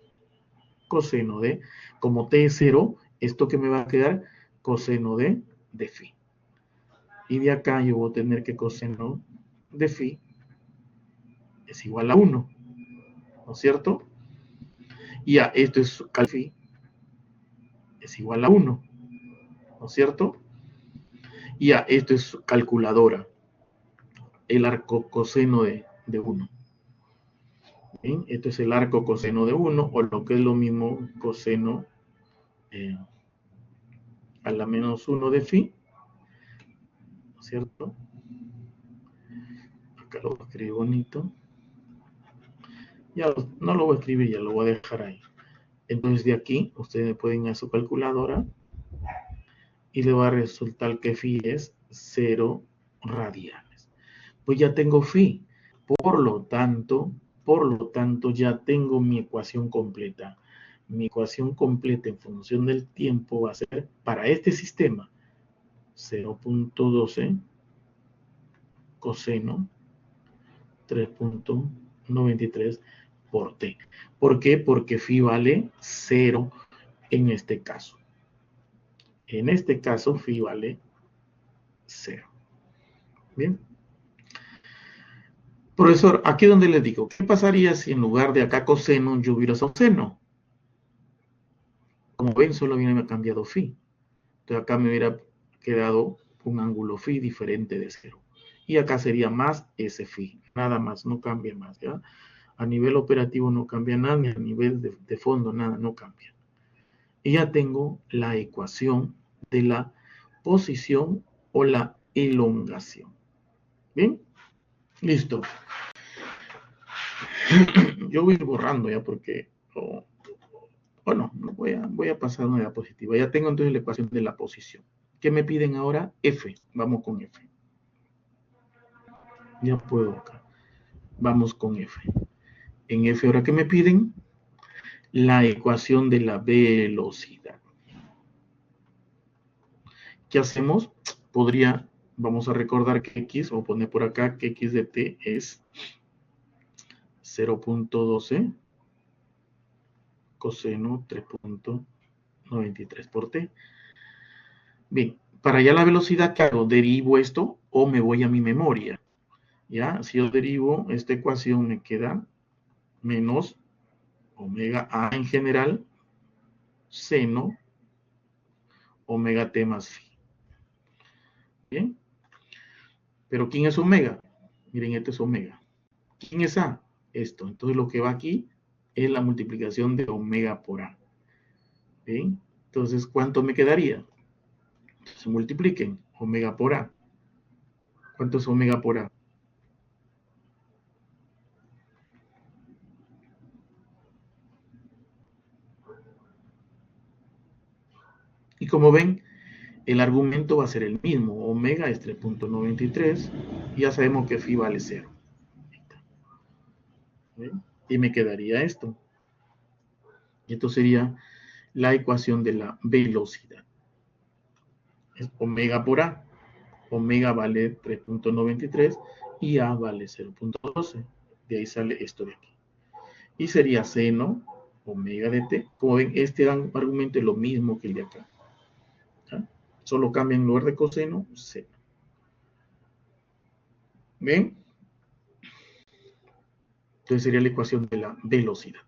S1: coseno de, como t es 0, esto que me va a quedar coseno de phi. Y de acá yo voy a tener que coseno de phi es igual a 1, ¿no es cierto? Y a esto es cal phi es igual a 1, ¿no es cierto? Y a esto es calculadora, el arco coseno de 1. ¿Bien? Esto es el arco coseno de 1, o lo que es lo mismo coseno a la menos 1 de phi, ¿no es cierto? Acá lo voy a escribir bonito. Ya no lo voy a escribir, ya lo voy a dejar ahí. Entonces de aquí ustedes pueden ir a su calculadora y le va a resultar que phi es 0 radianes. Pues ya tengo phi. Por lo tanto, ya tengo mi ecuación completa. Mi ecuación completa en función del tiempo va a ser para este sistema 0.12 coseno 3.93 por t. ¿Por qué? Porque phi vale 0 en este caso. En este caso, phi vale 0. Bien. Profesor, aquí donde le digo, ¿qué pasaría si en lugar de acá coseno yo hubiera usado seno? Como ven, solo me ha cambiado phi. Entonces acá me hubiera quedado un ángulo phi diferente de 0. Y acá sería más ese phi. Nada más, no cambia más, ¿ya? A nivel operativo no cambia nada, ni a nivel de fondo nada, no cambia. Y ya tengo la ecuación de la posición o la elongación. ¿Bien? Listo. Yo voy a ir borrando ya porque, bueno, voy a pasar a una diapositiva. Ya tengo entonces la ecuación de la posición. ¿Qué me piden ahora? F. Vamos con F. Ya puedo acá. Vamos con F. En F ahora, ¿qué me piden? La ecuación de la velocidad. ¿Qué hacemos? Vamos a recordar que X, o poner por acá que X de T es 0.12 coseno 3.93 por T. Bien, para allá la velocidad, ¿qué hago? ¿Derivo esto o me voy a mi memoria? ¿Ya? Si yo derivo esta ecuación me queda menos omega A en general seno omega T más phi. ¿Bien? Pero ¿quién es omega? Miren, esto es omega. ¿Quién es A? Esto. Entonces lo que va aquí es la multiplicación de omega por A. ¿Bien? Entonces, ¿cuánto me quedaría? Se multipliquen omega por A. ¿Cuánto es omega por A? Y como ven, el argumento va a ser el mismo. Omega es 3.93 y ya sabemos que phi vale 0. ¿Bien? Y me quedaría esto. Y esto sería la ecuación de la velocidad. Es omega por A. Omega vale 3.93 y A vale 0.12. De ahí sale esto de aquí. Y sería seno omega de t. Como ven, este argumento es lo mismo que el de acá. ¿Ya? Solo cambia en lugar de coseno, seno. ¿Ven? Entonces sería la ecuación de la velocidad.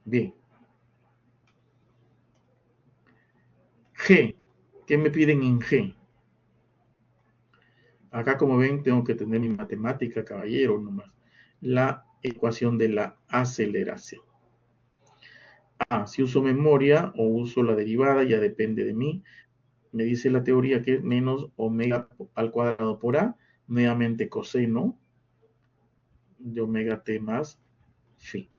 S1: Bien. G. ¿Qué me piden en G? Acá, como ven, tengo que tener mi matemática, caballero, nomás. La ecuación de la aceleración. Si uso memoria o uso la derivada, ya depende de mí. Me dice la teoría que es menos omega al cuadrado por A, nuevamente coseno de omega t más phi.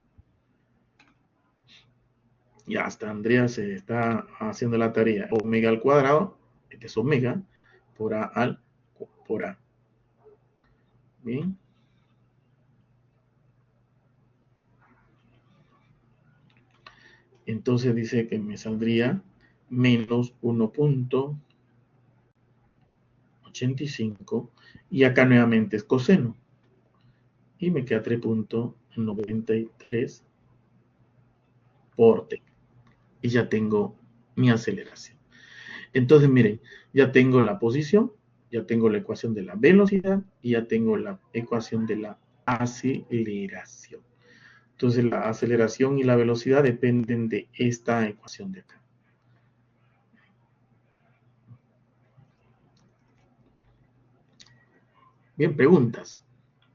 S1: Ya hasta Andrea se está haciendo la tarea. Omega al cuadrado, este es omega, por A. Bien. Entonces dice que me saldría menos 1.83 85 y acá nuevamente es coseno. Y me queda 3.93 por t. Y ya tengo mi aceleración. Entonces, miren, ya tengo la posición, ya tengo la ecuación de la velocidad y ya tengo la ecuación de la aceleración. Entonces, la aceleración y la velocidad dependen de esta ecuación de acá. Bien, preguntas.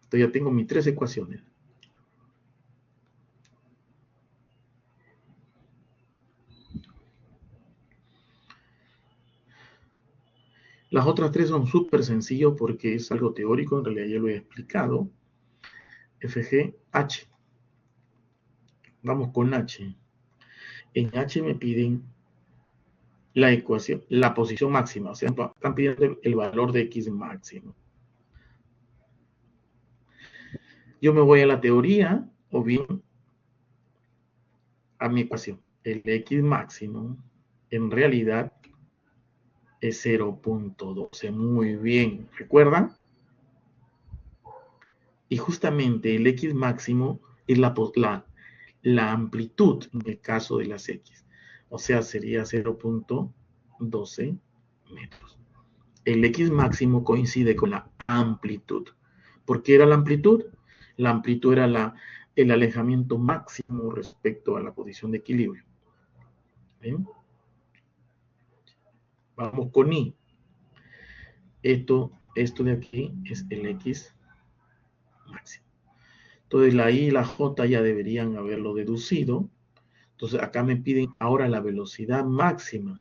S1: Entonces, ya tengo mis 3 ecuaciones. Las otras 3 son súper sencillos porque es algo teórico, en realidad ya lo he explicado. FGH. Vamos con H. En H me piden la ecuación, la posición máxima, o sea, están pidiendo el valor de X máximo. Yo me voy a la teoría o bien a mi ecuación. El X máximo en realidad es 0.12. Muy bien, ¿recuerdan? Y justamente el X máximo es la amplitud en el caso de las X. O sea, sería 0.12 metros. El X máximo coincide con la amplitud. ¿Por qué era la amplitud? La amplitud era el alejamiento máximo respecto a la posición de equilibrio. ¿Ven? Vamos con I. Esto de aquí es el X máximo. Entonces la I y la J ya deberían haberlo deducido. Entonces acá me piden ahora la velocidad máxima.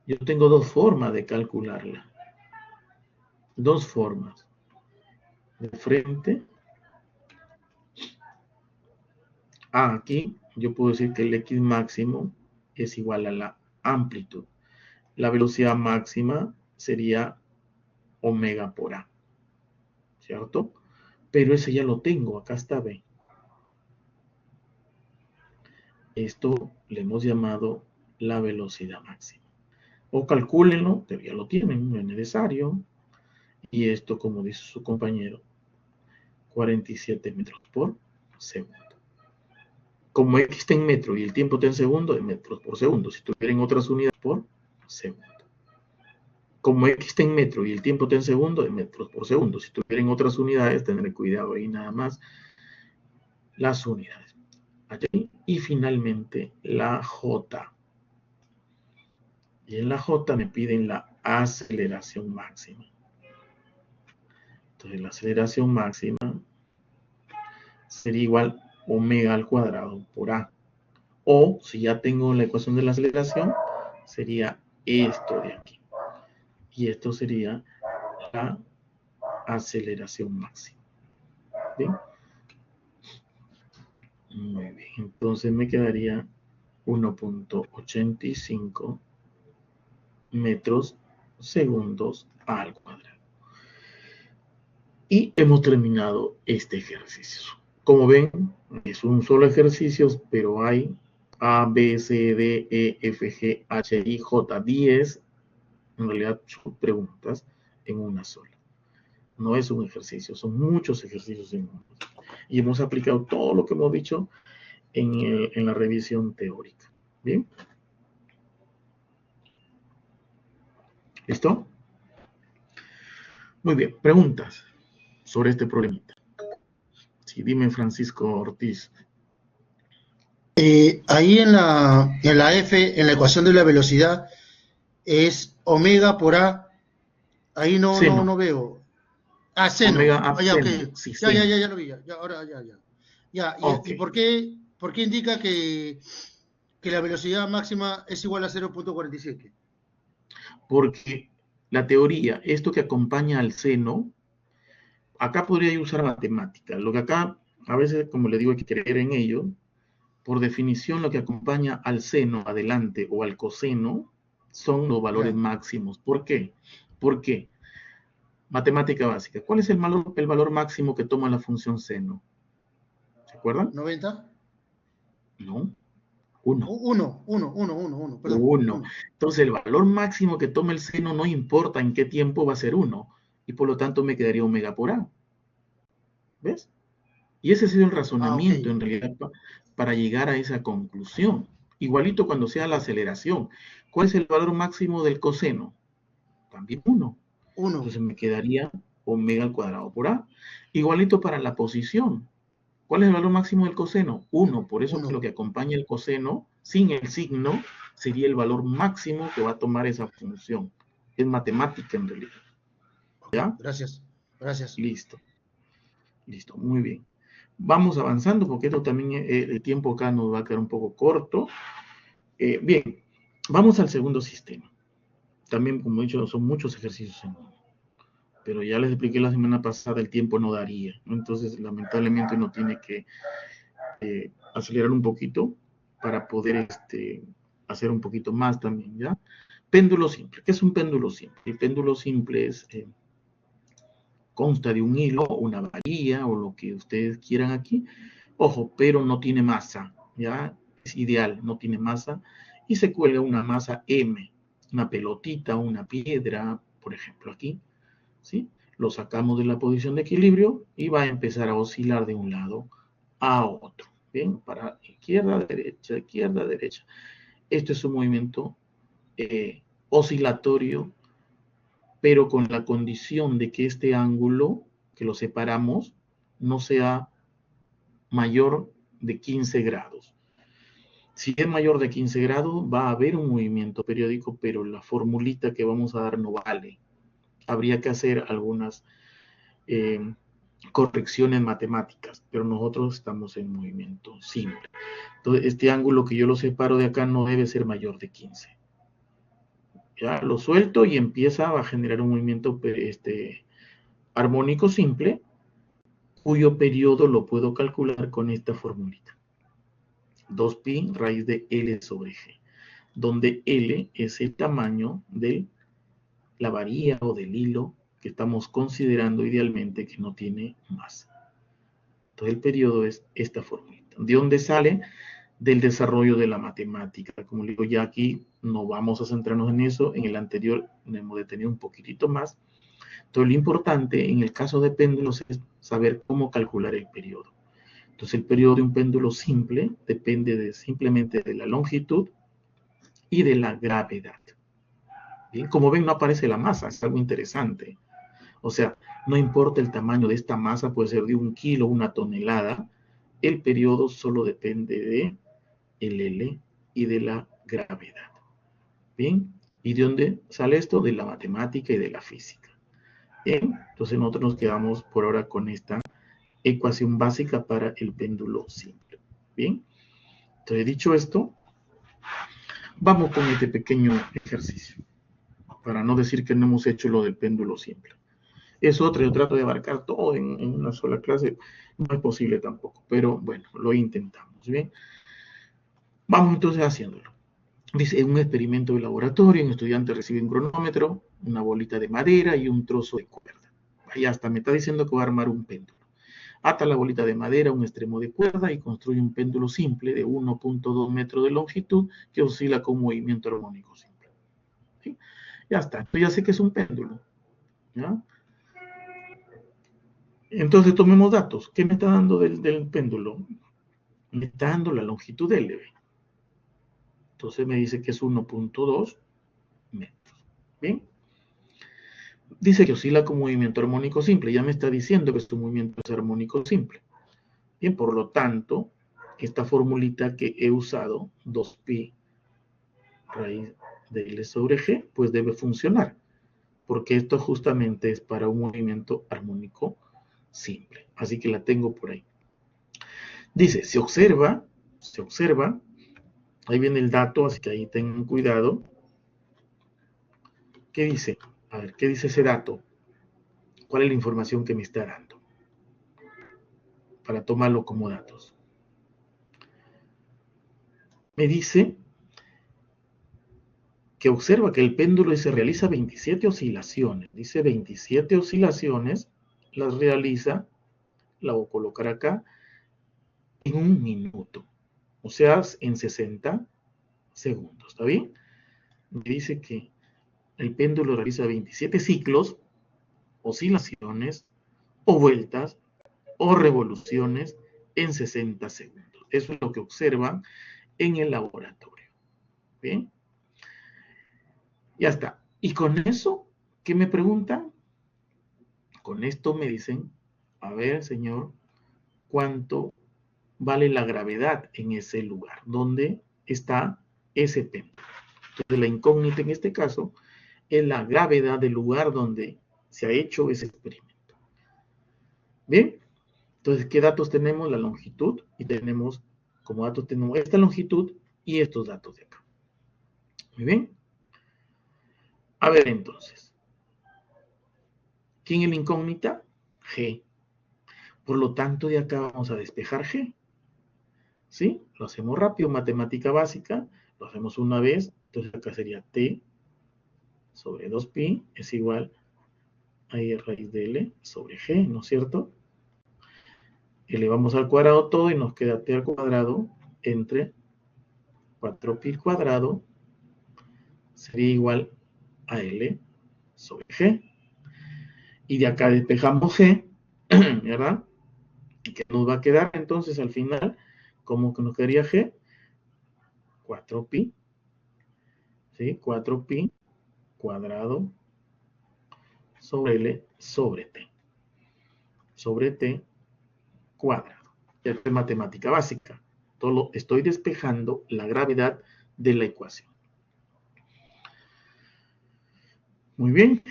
S1: Yo tengo dos formas de calcularla. Dos formas. De frente. Aquí yo puedo decir que el X máximo es igual a la amplitud. La velocidad máxima sería omega por A. ¿Cierto? Pero ese ya lo tengo. Acá está, ¿ven? Esto le hemos llamado la velocidad máxima. O calcúlenlo, ya lo tienen, no es necesario. Y esto, como dice su compañero, 47 metros por segundo. Como X está en metro y el tiempo está en segundo, es metros por segundo. Si tuvieran otras unidades por segundo. Como X está en metro y el tiempo está en segundo, es metros por segundo. Si tuvieran otras unidades, tendré cuidado ahí nada más las unidades. Aquí. Y finalmente la J. Y en la J me piden la aceleración máxima. Entonces la aceleración máxima sería igual omega al cuadrado por A. O si ya tengo la ecuación de la aceleración, sería esto de aquí. Y esto sería la aceleración máxima. ¿Bien? Muy bien. Entonces me quedaría 1.85 metros segundos al cuadrado. Y hemos terminado este ejercicio. Como ven, es un solo ejercicio, pero hay A, B, C, D, E, F, G, H, I, J, 10, en realidad son preguntas en una sola. No es un ejercicio, son muchos ejercicios en uno. Y hemos aplicado todo lo que hemos dicho en la revisión teórica. ¿Bien? ¿Listo? Muy bien, preguntas sobre este problemita. Sí, dime, Francisco Ortiz.
S2: Ahí en la F, en la ecuación de la velocidad, es omega por A. Ahí
S1: Seno,
S2: no veo. Ah,
S1: omega
S2: seno.
S1: ab
S2: Ya, ok.
S1: seno, sí,
S2: Ya,
S1: seno.
S2: ya lo vi. Ya, ahora, ya, ya. Ya,
S1: Ok,
S2: ¿y por qué indica que la velocidad máxima es igual a 0.47?
S1: porque la teoría, esto que acompaña al seno, acá podría usar matemática. Lo que acá, a veces, como le digo, hay que creer en ello. Por definición, lo que acompaña al seno adelante o al coseno son los valores
S2: Ya.
S1: máximos. ¿Por qué? Porque matemática básica. ¿Cuál es el valor máximo que toma la función seno? ¿Se acuerdan?
S2: 90.
S1: No. 1.
S2: 1, perdón.
S1: 1.
S2: 1.
S1: Entonces el valor máximo que tome el seno no importa en qué tiempo va a ser 1. Y por lo tanto me quedaría omega por A. ¿Ves? Y ese ha sido el
S2: Ah, ok.
S1: razonamiento en realidad para llegar a esa conclusión. Igualito cuando sea la aceleración. ¿Cuál es el valor máximo del coseno? También 1.
S2: 1.
S1: Entonces me quedaría omega al cuadrado por A. Igualito para la posición. ¿Cuál es el valor máximo del coseno? 1. Por eso que
S2: 1.
S1: lo que acompaña el coseno, sin el signo, sería el valor máximo que va a tomar esa función. Es matemática en realidad.
S2: Ok,
S1: ¿Ya?
S2: gracias. Gracias.
S1: Listo. Listo, muy bien. Vamos avanzando porque esto también, el tiempo acá nos va a quedar un poco corto. Bien, vamos al segundo sistema. También, como he dicho, son muchos ejercicios en uno. Pero ya les expliqué la semana pasada, el tiempo no daría, ¿no? Entonces, lamentablemente, uno tiene que acelerar un poquito para poder hacer un poquito más también, ¿ya? Péndulo simple. ¿Qué es un péndulo simple? El péndulo simple es, consta de un hilo, una varilla o lo que ustedes quieran aquí. Ojo, pero no tiene masa, ¿ya? Es ideal, no tiene masa. Y se cuelga una masa M, una pelotita, una piedra, por ejemplo, aquí, ¿sí? Lo sacamos de la posición de equilibrio y va a empezar a oscilar de un lado a otro. Bien, para izquierda, derecha. Esto es un movimiento oscilatorio, pero con la condición de que este ángulo que lo separamos no sea mayor de 15 grados. Si es mayor de 15 grados, va a haber un movimiento periódico, pero la formulita que vamos a dar no vale. Habría que hacer algunas eh, correcciones matemáticas, pero nosotros estamos en movimiento simple. Entonces, este ángulo que yo lo separo de acá no debe ser mayor de 15. Ya lo suelto y empieza a generar un movimiento armónico simple, cuyo periodo lo puedo calcular con esta formulita. 2pi raíz de L sobre G, donde L es el tamaño de la varilla o del hilo que estamos considerando idealmente que no tiene masa. Entonces el periodo es esta formulita. ¿De dónde sale? Del desarrollo de la matemática. Como digo, ya aquí no vamos a centrarnos en eso. En el anterior nos hemos detenido un poquitito más. Entonces lo importante en el caso de péndulos es saber cómo calcular el periodo. Entonces el periodo de un péndulo simple depende simplemente de la longitud y de la gravedad. Bien, como ven no aparece la masa, es algo interesante. O sea, no importa el tamaño de esta masa, puede ser de 1 kilo, 1 tonelada, el periodo solo depende de el L y de la gravedad. Bien, ¿y de dónde sale esto? De la matemática y de la física. Bien, entonces nosotros nos quedamos por ahora con esta ecuación básica para el péndulo simple. Bien, entonces dicho esto, vamos con este pequeño ejercicio, para no decir que no hemos hecho lo del péndulo simple. Es otra, yo trato de abarcar todo en una sola clase, no es posible tampoco, pero bueno, lo intentamos, ¿bien? Vamos entonces haciéndolo. Dice, en un experimento de laboratorio, un estudiante recibe un cronómetro, una bolita de madera y un trozo de cuerda. Ahí hasta me está diciendo que va a armar un péndulo. Ata la bolita de madera a un extremo de cuerda y construye un péndulo simple de 1.2 metros de longitud que oscila con un movimiento armónico simple. ¿Sí? Ya está, yo ya sé que es un péndulo. ¿Ya? Entonces tomemos datos. ¿Qué me está dando del péndulo? Me está dando la longitud L. Entonces me dice que es 1.2 metros. ¿Bien? Dice que oscila con movimiento armónico simple. Ya me está diciendo que este movimiento es armónico simple. Bien, por lo tanto, esta formulita que he usado, 2pi raíz de L sobre G, pues debe funcionar. Porque esto justamente es para un movimiento armónico simple. Así que la tengo por ahí. Dice, se observa, ahí viene el dato, así que ahí tengan cuidado. ¿Qué dice? A ver, ¿qué dice ese dato? ¿Cuál es la información que me está dando? Para tomarlo como datos. Me dice que observa que el péndulo se realiza 27 oscilaciones. Dice 27 oscilaciones, las realiza, la voy a colocar acá, en 1 minuto. O sea, en 60 segundos, ¿está bien? Me dice que el péndulo realiza 27 ciclos, oscilaciones, o vueltas, o revoluciones en 60 segundos. Eso es lo que observan en el laboratorio. ¿Bien? Ya está. Y con eso, ¿qué me preguntan? Con esto me dicen, a ver, señor, ¿cuánto vale la gravedad en ese lugar? ¿Dónde está ese péndulo? Entonces, la incógnita en este caso es la gravedad del lugar donde se ha hecho ese experimento. Bien, entonces, ¿qué datos tenemos? La longitud, y tenemos, como datos tenemos esta longitud y estos datos de acá. Muy bien. A ver, entonces, ¿quién es la incógnita? G. Por lo tanto, de acá vamos a despejar G. ¿Sí? Lo hacemos rápido, matemática básica, lo hacemos una vez, entonces acá sería T sobre 2pi es igual a I raíz de L sobre G, ¿no es cierto? Elevamos al cuadrado todo y nos queda T al cuadrado entre 4pi al cuadrado sería igual a L sobre G. Y de acá despejamos G, ¿verdad? ¿Y qué nos va a quedar entonces al final? ¿Cómo que nos quedaría G? 4pi, ¿sí? 4pi cuadrado sobre L sobre T. Sobre T cuadrado. Esto es matemática básica. Estoy despejando la gravedad de la ecuación. Muy bien.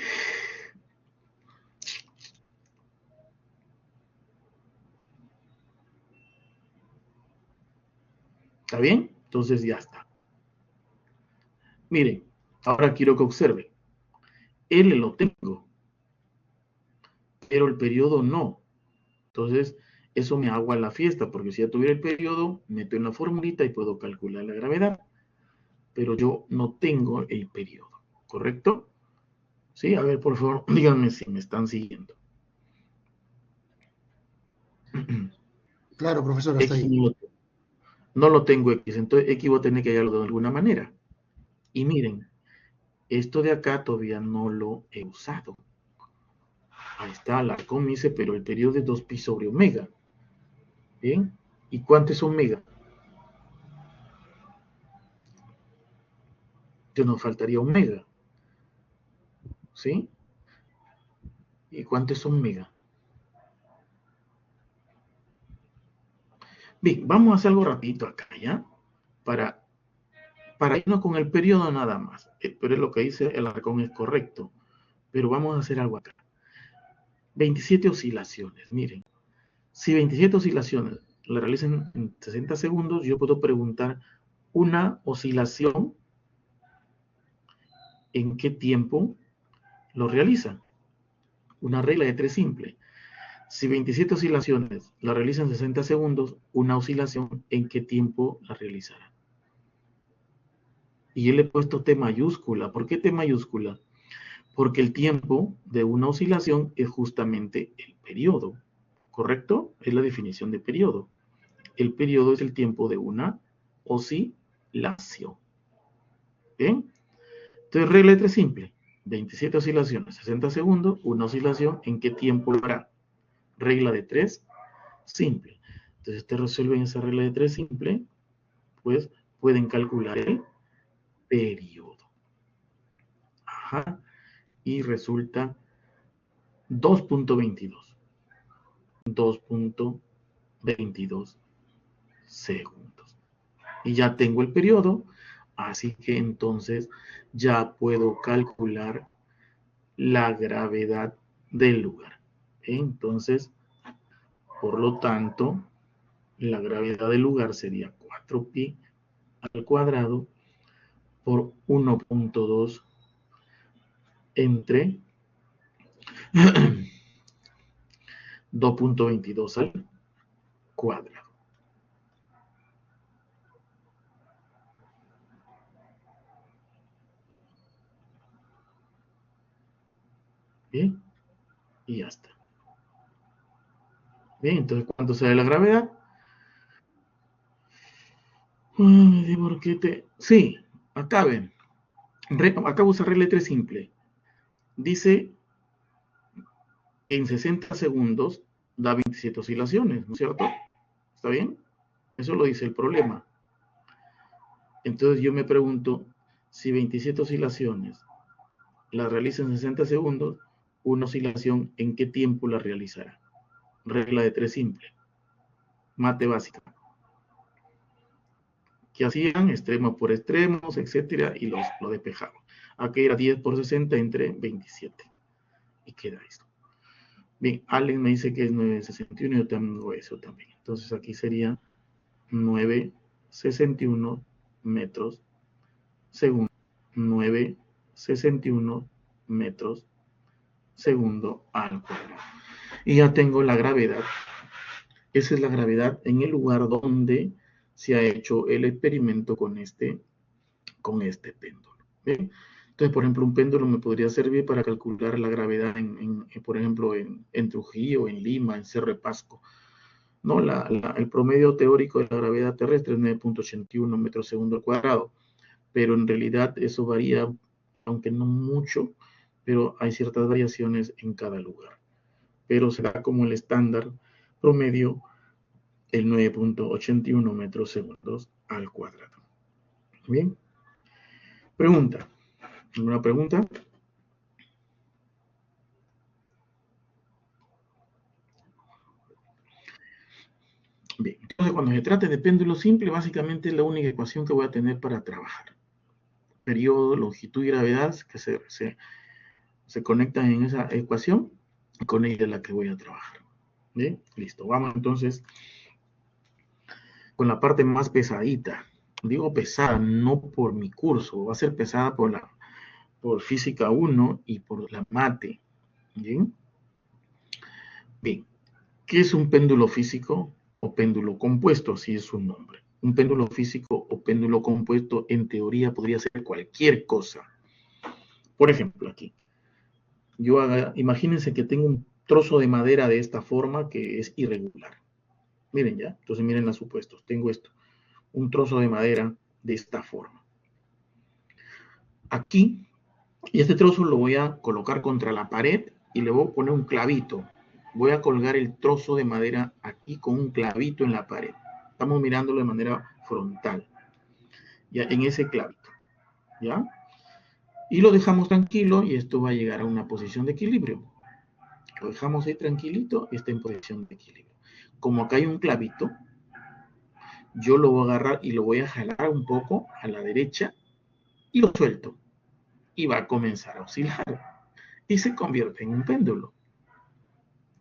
S1: ¿Está bien? Entonces ya está. Miren, ahora quiero que observen. L lo tengo, pero el periodo no. Entonces, eso me agua la fiesta, porque si ya tuviera el periodo, meto en la formulita y puedo calcular la gravedad. Pero yo no tengo el periodo, ¿correcto? Sí, a ver, por favor, díganme si me están siguiendo.
S2: Claro, profesor, hasta
S1: X
S2: ahí.
S1: no lo tengo X, entonces X voy a tener que hallarlo de alguna manera. Y miren, esto de acá todavía no lo he usado. Ahí está, la me dice, pero el periodo es 2pi sobre omega. ¿Bien? ¿Y cuánto es omega? Que nos faltaría omega. ¿Sí? ¿Y cuánto es omega? Bien, vamos a hacer algo rapidito acá, ¿ya? Para, para irnos con el periodo nada más. Pero es lo que dice el arcón es correcto. Pero vamos a hacer algo acá. 27 oscilaciones, miren. Si 27 oscilaciones la realizan en 60 segundos, yo puedo preguntar una oscilación, ¿en qué tiempo lo realiza? Una regla de 3 simple. Si 27 oscilaciones la realizan en 60 segundos, una oscilación, ¿en qué tiempo la realizará? Y yo le he puesto T mayúscula. ¿Por qué T mayúscula? Porque el tiempo de una oscilación es justamente el periodo, ¿correcto? Es la definición de periodo. El periodo es el tiempo de una oscilación. ¿Bien? Entonces, regla de 3 simple. 27 oscilaciones, 60 segundos, una oscilación, ¿en qué tiempo lo hará? Regla de 3 simple. Entonces, ustedes resuelven esa regla de 3 simple, pues pueden calcular el periodo. Ajá. Y resulta 2.22. 2.22 segundos. Y ya tengo el periodo, así que entonces ya puedo calcular la gravedad del lugar. Entonces, por lo tanto, la gravedad del lugar sería 4pi al cuadrado por 1.2 entre 2.22 al cuadrado. Bien, y ya está. Bien, entonces, ¿cuánto será la gravedad? Ay, ¿por qué te...? Sí, acá ven. Acá usa regla 3 simple. Dice, en 60 segundos da 27 oscilaciones, ¿no es cierto? ¿Está bien? Eso lo dice el problema. Entonces yo me pregunto, si 27 oscilaciones las realiza en 60 segundos, una oscilación, ¿en qué tiempo la realizará? Regla de 3 simple. Mate básica. Que hacían extremos por extremos, etcétera, y lo despejaban. Aquí era 10 por 60 entre 27. Y queda esto. Bien, Allen me dice que es 961 y yo tengo eso también. Entonces aquí sería 961 metros segundo. 961 metros segundo al cuadrado. Y ya tengo la gravedad. Esa es la gravedad en el lugar donde se ha hecho el experimento con este péndulo. ¿Bien? Entonces, por ejemplo, un péndulo me podría servir para calcular la gravedad, por ejemplo, en Trujillo, en Lima, en Cerro de Pasco. ¿No? El promedio teórico de la gravedad terrestre es 9.81 metros segundo al cuadrado, pero en realidad eso varía, aunque no mucho, pero hay ciertas variaciones en cada lugar. Pero será como el estándar promedio el 9.81 metros segundos al cuadrado. Bien. Pregunta. ¿Alguna pregunta? Bien, entonces cuando se trate de péndulo simple, básicamente es la única ecuación que voy a tener para trabajar. Periodo, longitud y gravedad que se conectan en esa ecuación, y con ella es la que voy a trabajar. Bien, listo. Vamos entonces con la parte más pesadita. Digo pesada, no por mi curso, va a ser pesada por física 1 y por la mate. Bien. Bien, ¿qué es un péndulo físico o péndulo compuesto? Así es su nombre. Un péndulo físico o péndulo compuesto en teoría podría ser cualquier cosa. Por ejemplo, aquí, imagínense que tengo un trozo de madera de esta forma que es irregular. Miren ya, entonces miren los supuestos. Tengo esto, un trozo de madera de esta forma. Aquí, y este trozo lo voy a colocar contra la pared y le voy a poner un clavito. Voy a colgar el trozo de madera aquí con un clavito en la pared. Estamos mirándolo de manera frontal, ya en ese clavito, ¿ya? Y lo dejamos tranquilo y esto va a llegar a una posición de equilibrio. Lo dejamos ahí tranquilito y está en posición de equilibrio. Como acá hay un clavito, yo lo voy a agarrar y lo voy a jalar un poco a la derecha y lo suelto. Y va a comenzar a oscilar. Y se convierte en un péndulo.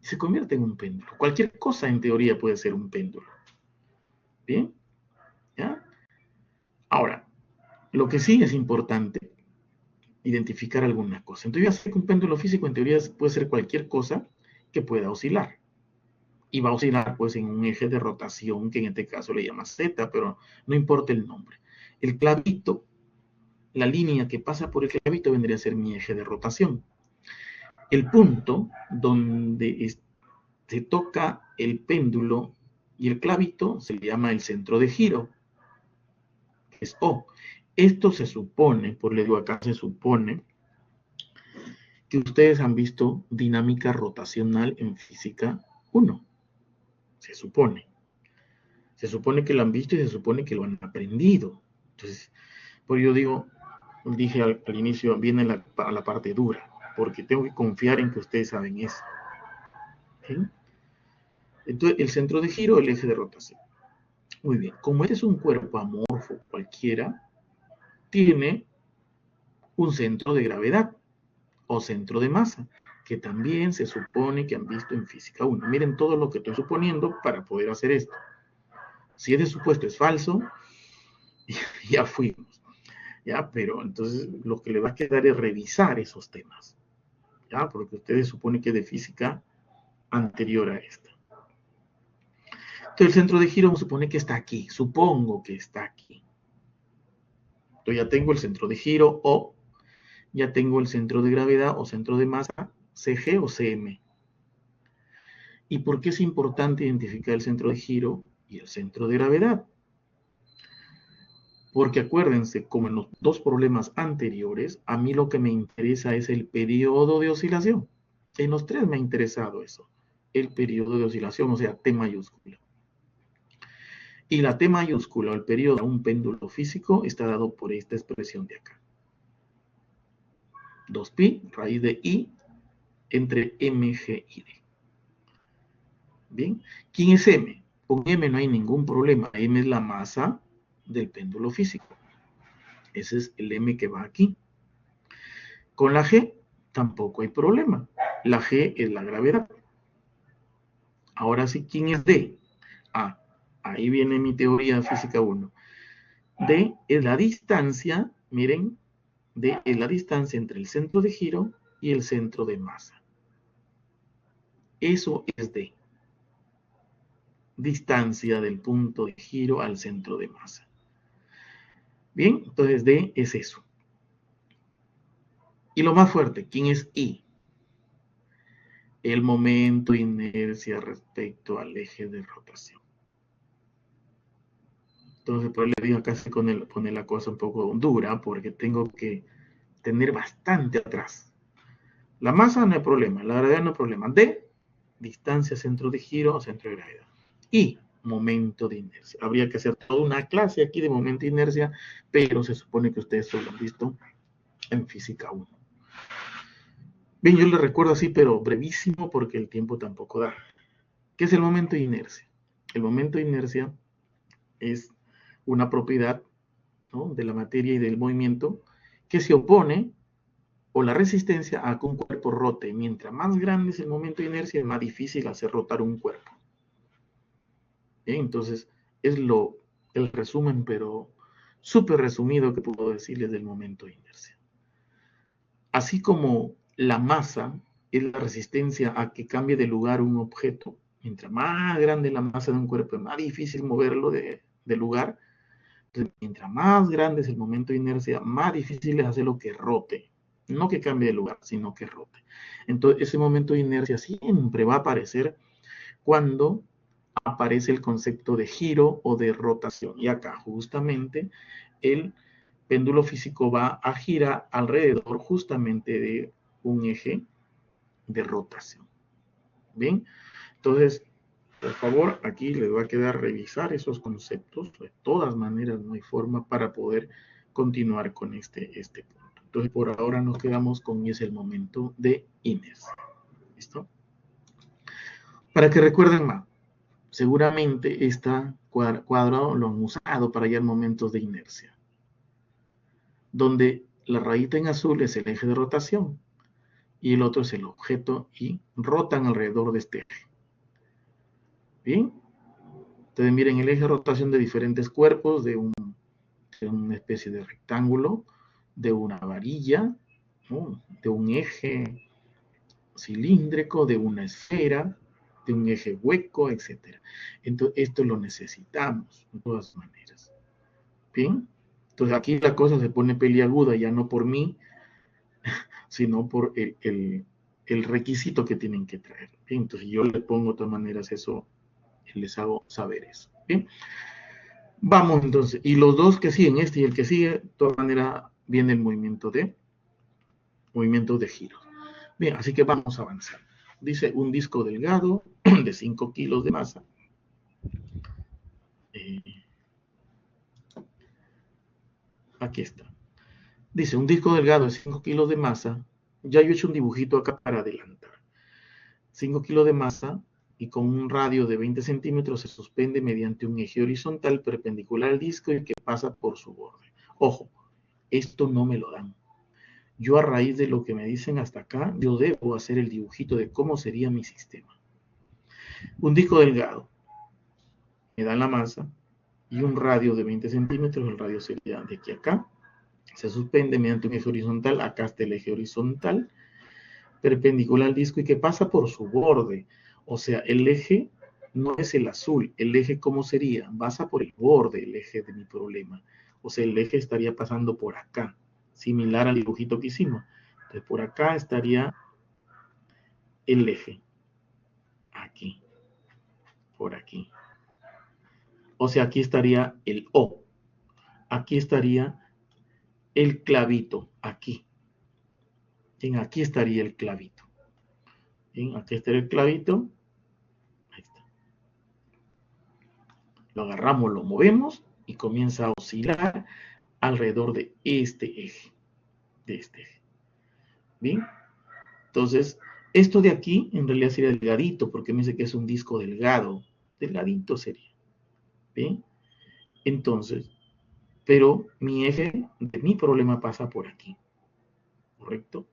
S1: Se convierte en un péndulo. Cualquier cosa en teoría puede ser un péndulo. ¿Bien? ¿Ya? Ahora, lo que sí es importante identificar alguna cosa. Entonces ya sé que un péndulo físico en teoría puede ser cualquier cosa que pueda oscilar. Y va a oscilar pues en un eje de rotación que en este caso le llama Z, pero no importa el nombre. El clavito, la línea que pasa por el clavito vendría a ser mi eje de rotación. El punto donde se toca el péndulo y el clavito se le llama el centro de giro, que es O. Esto se supone, por le digo acá, se supone que ustedes han visto dinámica rotacional en física 1. Se supone. Se supone que lo han visto y se supone que lo han aprendido. Entonces, por yo dije al inicio, viene la parte dura, porque tengo que confiar en que ustedes saben eso. ¿Sí? Entonces, el centro de giro, el eje de rotación. Muy bien, como este es un cuerpo amorfo cualquiera, tiene un centro de gravedad o centro de masa, que también se supone que han visto en física 1. Miren todo lo que estoy suponiendo para poder hacer esto. Si ese supuesto es falso, ya fuimos. ¿Ya? Pero entonces lo que le va a quedar es revisar esos temas. ¿Ya? Porque ustedes suponen que es de física anterior a esta. Entonces el centro de giro me supone que está aquí. Supongo que está aquí. Entonces ya tengo el centro de giro o ya tengo el centro de gravedad o centro de masa, CG o CM. ¿Y por qué es importante identificar el centro de giro y el centro de gravedad? Porque acuérdense, como en los dos problemas anteriores, a mí lo que me interesa es el periodo de oscilación. En los tres me ha interesado eso, el periodo de oscilación, o sea, T mayúscula. Y la T mayúscula, o el periodo de un péndulo físico, está dado por esta expresión de acá. 2pi, raíz de I, entre mg y d. Bien, ¿quién es m? Con m no hay ningún problema. M es la masa del péndulo físico. Ese es el m que va aquí. Con la g tampoco hay problema. La g es la gravedad. Ahora sí, ¿quién es d? Ah, ahí viene mi teoría física 1. D es la distancia, miren, D es la distancia entre el centro de giro y el centro de masa. Eso es D. Distancia del punto de giro al centro de masa. Bien, entonces D es eso. Y lo más fuerte, ¿quién es I? El momento de inercia respecto al eje de rotación. Entonces, por eso le digo casi pone la cosa un poco dura, porque tengo que tener bastante atrás. La masa no hay problema, la gravedad no hay problema. D, distancia centro de giro o centro de gravedad. Y momento de inercia. Habría que hacer toda una clase aquí de momento de inercia, pero se supone que ustedes solo han visto en física 1. Bien, yo les recuerdo así, pero brevísimo porque el tiempo tampoco da. ¿Qué es el momento de inercia? El momento de inercia es una propiedad, ¿no?, de la materia y del movimiento que se opone, o la resistencia, a que un cuerpo rote. Mientras más grande es el momento de inercia, es más difícil hacer rotar un cuerpo. Entonces, es el resumen, pero súper resumido, que puedo decirles del momento de inercia. Así como la masa es la resistencia a que cambie de lugar un objeto, mientras más grande la masa de un cuerpo, es más difícil moverlo de lugar. Entonces, mientras más grande es el momento de inercia, más difícil es hacerlo que rote. No que cambie de lugar, sino que rote. Entonces, ese momento de inercia siempre va a aparecer cuando aparece el concepto de giro o de rotación. Y acá justamente el péndulo físico va a girar alrededor justamente de un eje de rotación. ¿Bien? Entonces, por favor, aquí les va a quedar revisar esos conceptos. De todas maneras, no hay forma para poder continuar con este punto. Entonces, por ahora nos quedamos con es el momento de inercia. ¿Listo? Para que recuerden más, seguramente este cuadro lo han usado para hallar momentos de inercia, donde la rayita en azul es el eje de rotación y el otro es el objeto y rotan alrededor de este eje. Bien, entonces miren el eje de rotación de diferentes cuerpos, de una especie de rectángulo, de una varilla, ¿no?, de un eje cilíndrico, de una esfera, de un eje hueco, etc. Entonces, esto lo necesitamos de todas maneras. Bien, entonces aquí la cosa se pone peliaguda, ya no por mí, sino por el requisito que tienen que traer. Bien, entonces yo les pongo de todas maneras eso, les hago saber eso. Bien, vamos entonces, y los dos que siguen, este y el que sigue, de todas maneras viene el movimiento de giro. Bien, así que vamos a avanzar. Dice un disco delgado de 5 kilos de masa. Aquí está. Dice un disco delgado de 5 kilos de masa. Ya yo he hecho un dibujito acá para adelantar. 5 kilos de masa y con un radio de 20 centímetros se suspende mediante un eje horizontal perpendicular al disco y que pasa por su borde. Ojo, esto no me lo dan. Yo, a raíz de lo que me dicen hasta acá, yo debo hacer el dibujito de cómo sería mi sistema. Un disco delgado, me dan la masa y un radio de 20 centímetros, el radio sería de aquí a acá, se suspende mediante un eje horizontal, acá está el eje horizontal, perpendicular al disco y que pasa por su borde. O sea, el eje no es el azul, el eje, ¿cómo sería? Pasa por el borde, el eje de mi problema. O sea, el eje estaría pasando por acá, similar al dibujito que hicimos. Entonces, por acá estaría el eje, aquí, por aquí. O sea, aquí estaría el O. aquí estaría el clavito, aquí. Bien, aquí estaría el clavito. Bien, aquí estaría el clavito. Ahí está. Lo agarramos, lo movemos y comienza a oscilar alrededor de este eje. Bien, entonces, esto de aquí en realidad sería delgadito, porque me dice que es un disco delgado. Delgadito sería. Bien, entonces, pero mi eje de mi problema pasa por aquí. ¿Correcto?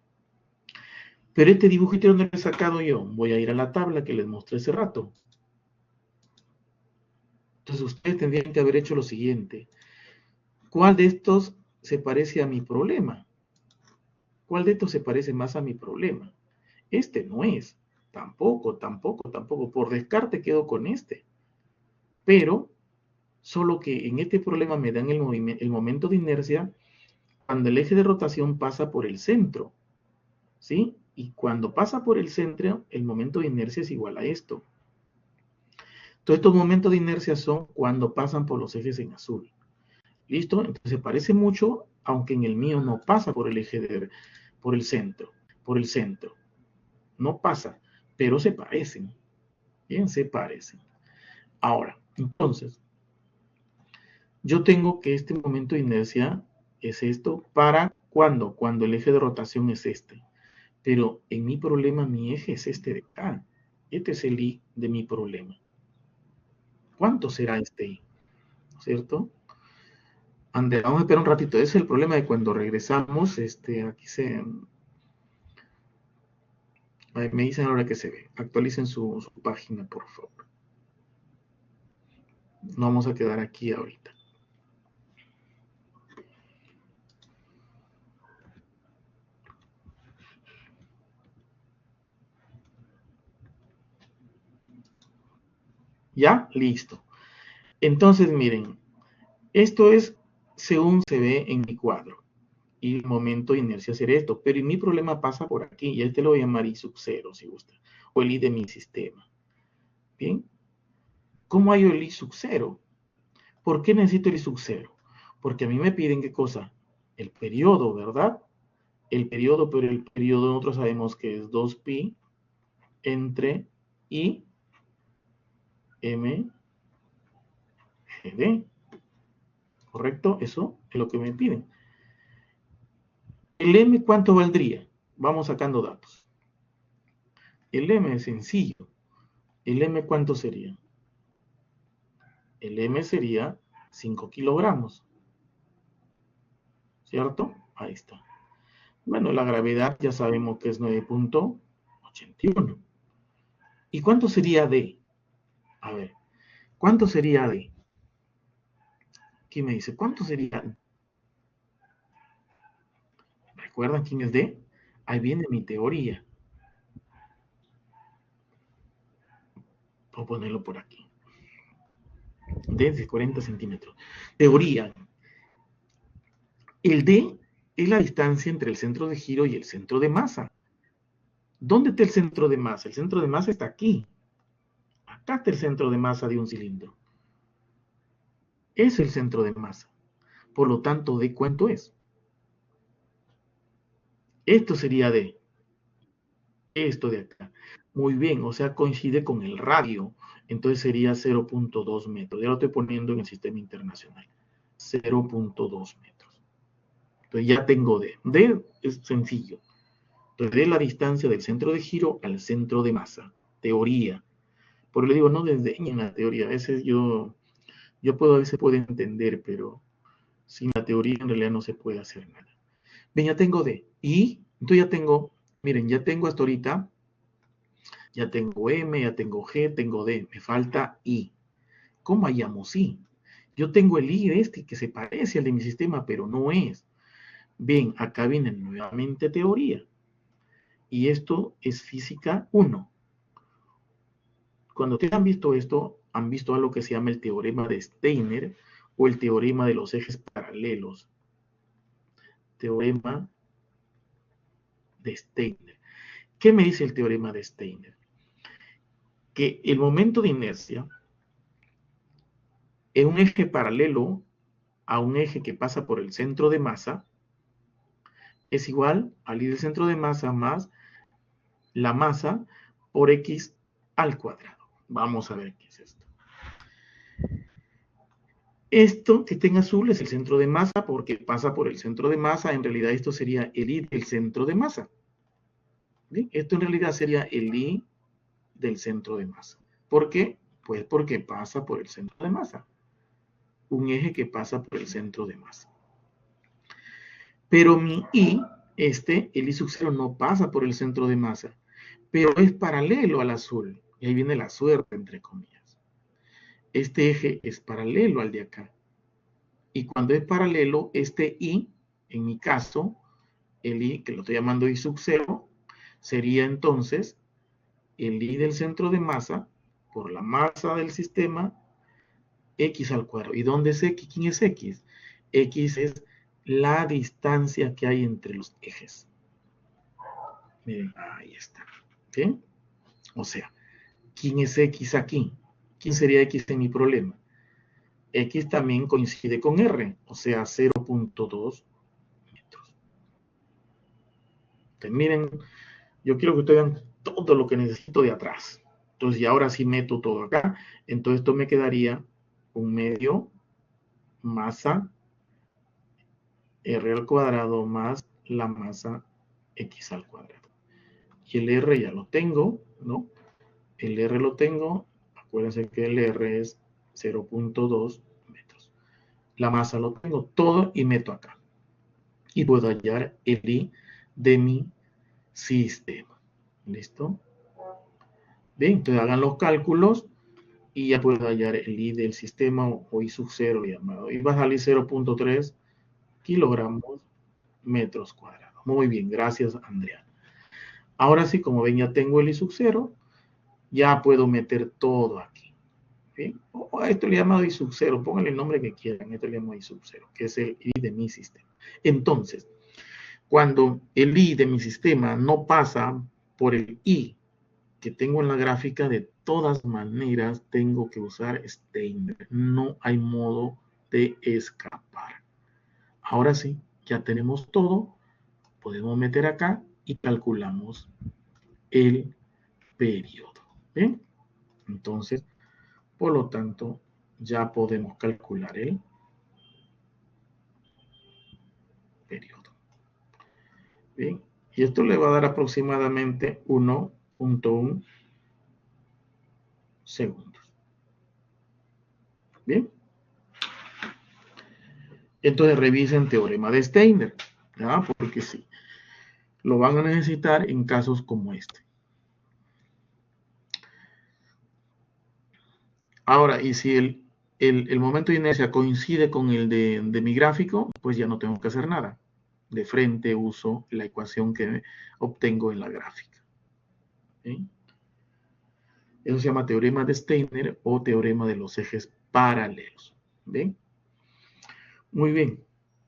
S1: Pero este dibujito, ¿dónde lo he sacado yo? Voy a ir a la tabla que les mostré hace rato. Entonces, ustedes tendrían que haber hecho lo siguiente. ¿Cuál de estos se parece a mi problema? ¿Cuál de estos se parece más a mi problema? Este no es. Tampoco. Por descarte quedo con este. Pero, solo que en este problema me dan el momento de inercia cuando el eje de rotación pasa por el centro. ¿Sí? Y cuando pasa por el centro, el momento de inercia es igual a esto. Todos estos momentos de inercia son cuando pasan por los ejes en azul. ¿Listo? Entonces se parece mucho, aunque en el mío no pasa por el eje por el centro. No pasa, pero se parecen. Bien, se parecen. Ahora, entonces, yo tengo que este momento de inercia es esto para ¿cuándo? Cuando el eje de rotación es este. Pero en mi problema, mi eje es este de acá. Este es el I de mi problema. ¿Cuánto será este I? ¿Cierto? Ander, vamos a esperar un ratito. Ese es el problema de cuando regresamos. Aquí me dicen ahora que se ve. Actualicen su página, por favor. No vamos a quedar aquí ahorita. ¿Ya? Listo. Entonces, miren, esto es según se ve en mi cuadro. Y el momento de inercia será esto. Pero mi problema pasa por aquí. Y este lo voy a llamar I sub 0, si gusta. O el I de mi sistema. ¿Bien? ¿Cómo hay el I sub 0? ¿Por qué necesito el I sub 0? Porque a mí me piden, ¿qué cosa? El periodo, ¿verdad? El periodo, pero el periodo nosotros sabemos que es 2pi entre I M GD. ¿Correcto? Eso es lo que me piden. ¿El M cuánto valdría? Vamos sacando datos. El M es sencillo. ¿El M cuánto sería? El M sería 5 kilogramos. ¿Cierto? Ahí está. Bueno, la gravedad ya sabemos que es 9.81. ¿Y cuánto sería D? A ver, ¿cuánto sería D? ¿Quién me dice? ¿Cuánto sería? ¿Recuerdan quién es D? Ahí viene mi teoría. Voy a ponerlo por aquí. D de 40 centímetros. Teoría. El D es la distancia entre el centro de giro y el centro de masa. ¿Dónde está el centro de masa? El centro de masa está aquí. Acá está el centro de masa de un cilindro. Es el centro de masa. Por lo tanto, ¿D cuánto es? Esto sería D. Esto de acá. Muy bien, o sea, coincide con el radio. Entonces sería 0.2 metros. Ya lo estoy poniendo en el sistema internacional. 0.2 metros. Entonces ya tengo D. D es sencillo. Entonces, D es la distancia del centro de giro al centro de masa. Teoría. Por le digo, no desdeñen la teoría. A veces a veces puedo entender, pero sin la teoría en realidad no se puede hacer nada. Bien, ya tengo D. Y entonces ya tengo, miren, ya tengo hasta ahorita, ya tengo M, ya tengo G, tengo D. Me falta I. ¿Cómo hallamos I? Yo tengo el I de este que se parece al de mi sistema, pero no es. Bien, acá viene nuevamente teoría. Y esto es física 1. Cuando ustedes han visto esto, han visto algo que se llama el teorema de Steiner o el teorema de los ejes paralelos. Teorema de Steiner. ¿Qué me dice el teorema de Steiner? Que el momento de inercia en un eje paralelo a un eje que pasa por el centro de masa es igual al I del centro de masa más la masa por X al cuadrado. Vamos a ver qué es esto. Esto que está en azul es el centro de masa porque pasa por el centro de masa. En realidad esto sería el I del centro de masa. ¿Bien? Esto en realidad sería el I del centro de masa. ¿Por qué? Pues porque pasa por el centro de masa. Un eje que pasa por el centro de masa. Pero mi I, el I sub 0 no pasa por el centro de masa, pero es paralelo al azul. Y ahí viene la suerte, entre comillas. Este eje es paralelo al de acá. Y cuando es paralelo, este I, en mi caso, el I, que lo estoy llamando I sub 0, sería entonces el I del centro de masa por la masa del sistema X al cuadrado. ¿Y dónde es X? ¿Quién es X? X es la distancia que hay entre los ejes. Miren, ahí está. ¿Bien? O sea, ¿quién es X aquí? ¿Quién sería X en mi problema? X también coincide con R, o sea, 0.2 metros. Entonces, miren, yo quiero que ustedes vean todo lo que necesito de atrás. Entonces, y ahora sí meto todo acá. Entonces, esto me quedaría un medio masa R al cuadrado más la masa X al cuadrado. Y el R ya lo tengo, ¿no? El R lo tengo. Acuérdense que el R es 0.2 metros. La masa lo tengo todo y meto acá. Y puedo hallar el I de mi sistema. ¿Listo? Bien, entonces hagan los cálculos y ya puedo hallar el I del sistema o I sub 0 llamado. Y va a salir 0.3 kilogramos metros cuadrados. Muy bien, gracias Andrea. Ahora sí, como ven, ya tengo el I sub 0, ya puedo meter todo aquí. ¿Bien? O a esto le llamo I sub 0, pónganle el nombre que quieran, esto le llamo I sub 0, que es el I de mi sistema. Entonces, cuando el I de mi sistema no pasa por el I que tengo en la gráfica, de todas maneras tengo que usar Steiner. No hay modo de escapar. Ahora sí, ya tenemos todo. Podemos meter acá y calculamos el periodo. ¿Bien? Entonces, por lo tanto, ya podemos calcular el periodo. Bien, y esto le va a dar aproximadamente 1.1 segundos. Bien. Entonces revisen teorema de Steiner, ¿ya? Porque sí, lo van a necesitar en casos como este. Ahora, y si el momento de inercia coincide con el de mi gráfico, pues ya no tengo que hacer nada. De frente uso la ecuación que obtengo en la gráfica. ¿Sí? Eso se llama teorema de Steiner o teorema de los ejes paralelos. ¿Ven? Muy bien.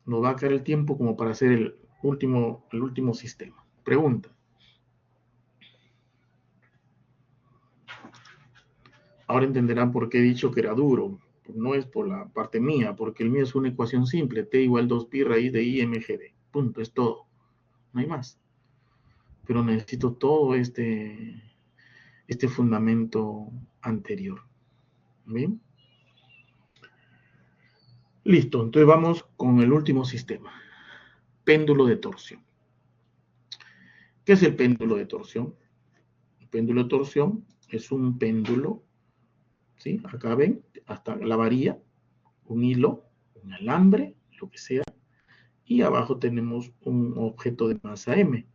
S1: Nos va a quedar el tiempo como para hacer el último sistema. Pregunta. Ahora entenderán por qué he dicho que era duro. No es por la parte mía, porque el mío es una ecuación simple. T igual 2pi raíz de I mgd. Punto, es todo. No hay más. Pero necesito todo este fundamento anterior. ¿Bien? Listo, entonces vamos con el último sistema. Péndulo de torsión. ¿Qué es el péndulo de torsión? El péndulo de torsión es un péndulo, ¿sí? Acá ven, hasta la varilla, un hilo, un alambre, lo que sea, y abajo tenemos un objeto de masa m.